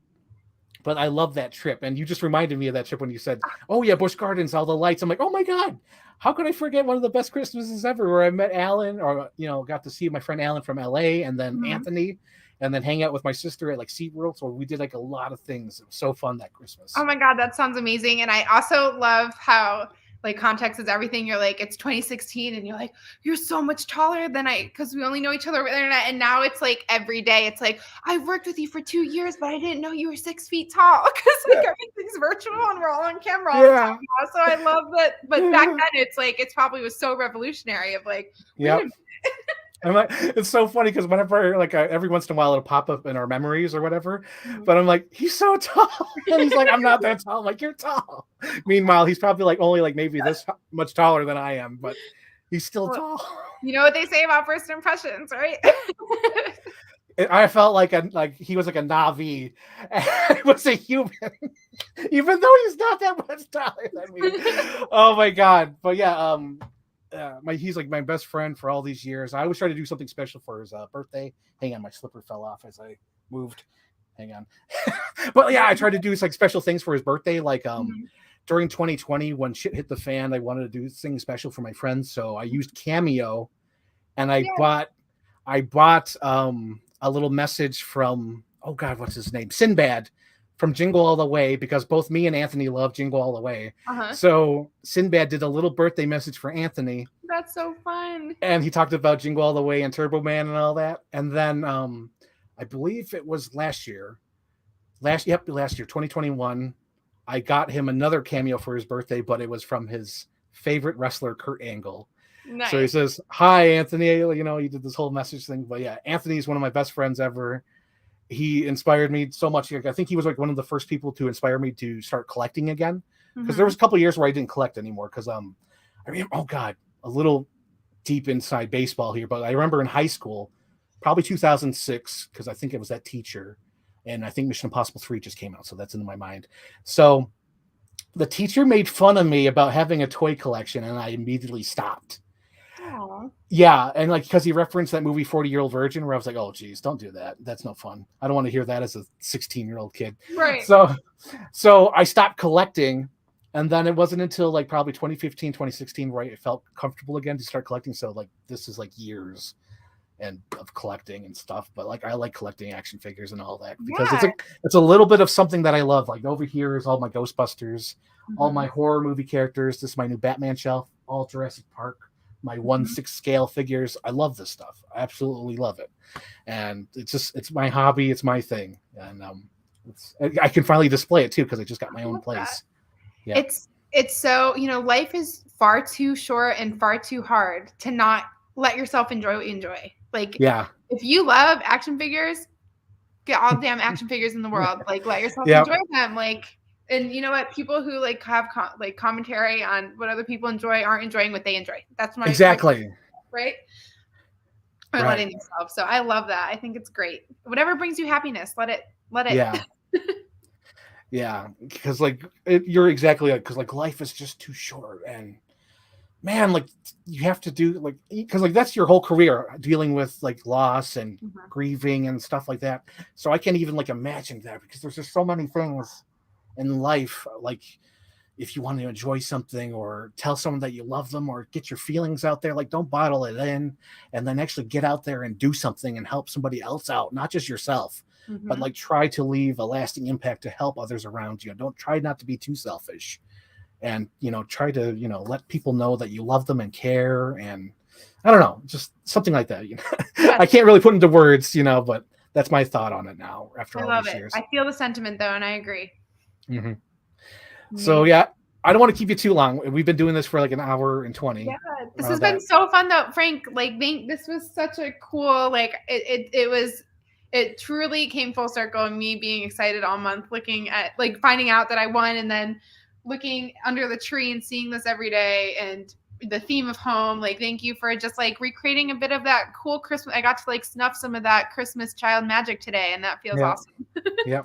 But I love that trip. And you just reminded me of that trip when you said, oh, yeah, Busch Gardens, all the lights. I'm like, oh, my God, how could I forget one of the best Christmases ever where I met Alan or, got to see my friend Alan from LA and then Anthony and then hang out with my sister at like SeaWorld. So we did like a lot of things. It was so fun that Christmas. Oh, my God, that sounds amazing. And I also love how like context is everything. You're like, it's 2016 and you're like, you're so much taller than because we only know each other over the internet. And now it's like every day it's like, I've worked with you for 2 years, but I didn't know you were 6 feet tall because like everything's virtual and we're all on camera all the time now. So I love that. But back then it's like, it's probably was so revolutionary of like, yeah. I'm like, it's so funny because whenever like every once in a while it'll pop up in our memories or whatever, but I'm like, he's so tall, and he's like, I'm not that tall. I'm like, you're tall. Meanwhile, he's probably like only like maybe this much taller than I am, but he's still tall. You know what they say about first impressions, right? I felt like he was like a Navi, and it was a human, even though he's not that much taller than me. Oh my god! But yeah, he's like my best friend for all these years. I always try to do something special for his birthday. Hang on, my slipper fell off as I moved. Hang on. But yeah, I tried to do like special things for his birthday. Like during 2020, when shit hit the fan, I wanted to do things special for my friends. So I used Cameo, and I bought a little message from, oh God, what's his name? Sinbad from Jingle All the Way, because both me and Anthony love Jingle All the Way. So Sinbad did a little birthday message for Anthony. That's so fun. And he talked about Jingle All the Way and Turbo Man and all that. And then I believe it was last year, 2021, I got him another cameo for his birthday, but it was from his favorite wrestler, Kurt Angle. Nice. So he says, hi, Anthony. You know, he did this whole message thing. But yeah, Anthony is one of my best friends ever. He inspired me so much. I think he was like one of the first people to inspire me to start collecting again. Because there was a couple of years where I didn't collect anymore. Because I mean, oh God, a little deep inside baseball here. But I remember in high school, probably 2006, because I think it was that teacher. And I think Mission Impossible 3 just came out. So that's in my mind. So the teacher made fun of me about having a toy collection, and I immediately stopped. Aww. Yeah, and like because he referenced that movie 40-Year-Old Virgin, where I was like, oh geez, don't do that. That's no fun. I don't want to hear that as a 16-year-old kid. Right. So I stopped collecting, and then it wasn't until like probably 2015, 2016 where I felt comfortable again to start collecting. So like this is like years and of collecting and stuff. But like I like collecting action figures and all that because it's a little bit of something that I love. Like over here is all my Ghostbusters, all my horror movie characters. This is my new Batman shelf, all Jurassic Park. My 1/6 scale figures. I love this stuff. I absolutely love it. And it's my hobby. It's my thing. And I can finally display it too, because I just got my own place. Yeah. It's so, life is far too short and far too hard to not let yourself enjoy what you enjoy. Like, if you love action figures, get all damn action figures in the world. Like, let yourself enjoy them. Like, and you know what? People who like have commentary on what other people enjoy aren't enjoying what they enjoy. That's my right. Or letting themselves. So I love that. I think it's great. Whatever brings you happiness, let it. Yeah. Yeah, because like you're exactly like, because like life is just too short, and man, like you have to do like, because like that's your whole career dealing with like loss and grieving and stuff like that. So I can't even like imagine that, because there's just so many things in life, like if you want to enjoy something or tell someone that you love them or get your feelings out there, like don't bottle it in, and then actually get out there and do something and help somebody else out, not just yourself, but like try to leave a lasting impact to help others around you. Don't try not to be too selfish, and try to let people know that you love them and care, and I don't know, just something like that. I can't really put into words, but that's my thought on it now after all these years. I feel the sentiment though, and I agree. So yeah, I don't want to keep you too long. We've been doing this for like an hour and 20. Yeah, this has been so fun though, Frank. Like, this was such a cool, like it truly came full circle, and me being excited all month, looking at like finding out that I won, and then looking under the tree and seeing this every day, and the theme of home. Like, thank you for just like recreating a bit of that cool Christmas. I got to like snuff some of that Christmas child magic today, and that feels awesome. Yeah,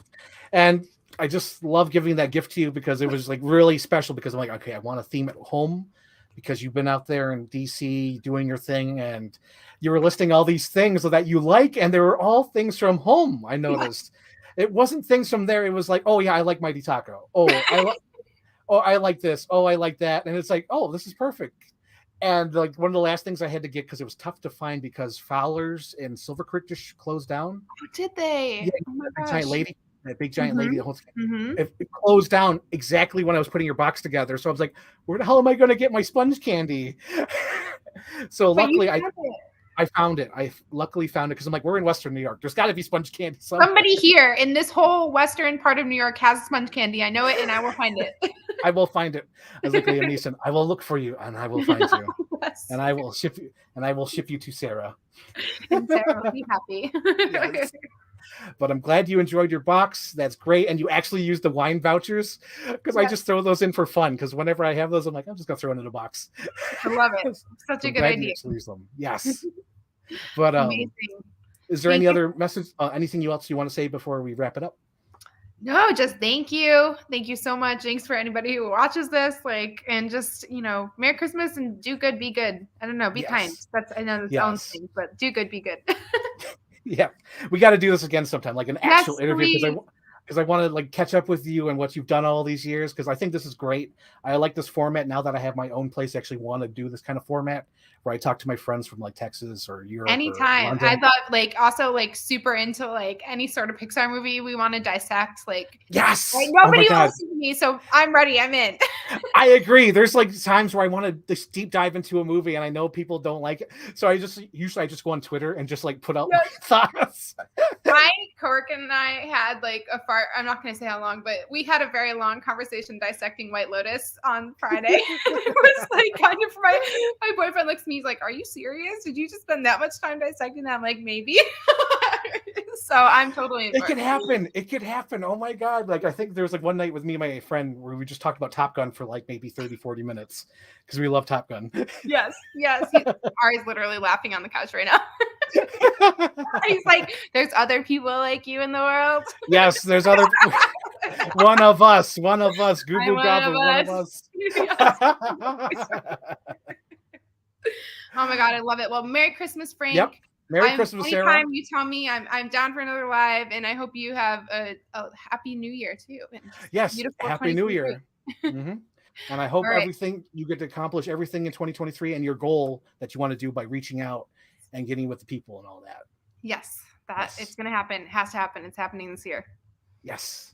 and I just love giving that gift to you, because it was like really special, because I'm like, okay, I want a theme at home, because you've been out there in DC doing your thing, and you were listing all these things that you like, and they were all things from home. I noticed it wasn't things from there. It was like, oh yeah, I like Mighty Taco. Oh, I like this. Oh, I like that. And it's like, oh, this is perfect. And like one of the last things I had to get, because it was tough to find, because Fowler's in Silver Creek just closed down. Oh, did they? Yeah, oh my gosh. that big giant lady that holds. Mm-hmm. It closed down exactly when I was putting your box together. So I was like, where the hell am I going to get my sponge candy? So But you luckily found it. I found it. I luckily found it because I'm like, we're in Western New York. There's got to be sponge candy somewhere. Somebody here in this whole western part of New York has sponge candy. I know it, and I will find it. I will find it. I was like, Liam Neeson, I will look for you and I will find you. Yes. And I will ship you to Sarah. And Sarah will be happy. Yes. But I'm glad you enjoyed your box. That's great. And you actually used the wine vouchers because I just throw those in for fun. Because whenever I have those, I'm like, I'm just going to throw it in a box. I love it. Such a good idea. You use them. Yes. But Amazing. Is there any other message, anything else you want to say before we wrap it up? No, just thank you. Thank you so much. Thanks for anybody who watches this. And just, Merry Christmas and do good, be good. I don't know, be kind. I know it's own thing, but do good, be good. Yeah, we got to do this again sometime, like an actual interview, because I want to catch up with you and what you've done all these years, because I think this is great. I like this format now that I have my own place. I actually want to do this kind of format where I talk to my friends from Texas or Europe. Anytime. I thought also super into any sort of Pixar movie we want to dissect. Yes. Nobody will listen to me, so I'm ready. I'm in. I agree. There's times where I want to just deep dive into a movie and I know people don't like it. So I just go on Twitter and just put out my thoughts. My coworker and I had I'm not going to say how long, but we had a very long conversation dissecting White Lotus on Friday. It was kind of my boyfriend looks at me, he's like, are you serious? Did you just spend that much time dissecting that? I'm like, maybe. So I'm totally. It could happen. It could happen. Oh my God. I think there was one night with me and my friend where we just talked about Top Gun for maybe 30, 40 minutes because we love Top Gun. Yes. Ari's literally laughing on the couch right now. He's like, there's other people like you in the world. Yes, there's other. One of us. Goo goo gobble. One of us. Yes. Oh my God, I love it. Well, Merry Christmas, Frank. Yep. Merry Christmas, Sarah. Anytime you tell me, I'm down for another live, and I hope you have a happy New Year too. Yes, happy New Year. Mm-hmm. And I hope everything you get to accomplish everything in 2023 and your goal that you want to do by reaching out and getting with the people and all that. Yes, it's going to happen. It has to happen. It's happening this year. Yes.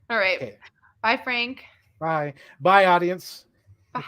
All right. Okay. Bye, Frank. Bye, audience. Bye.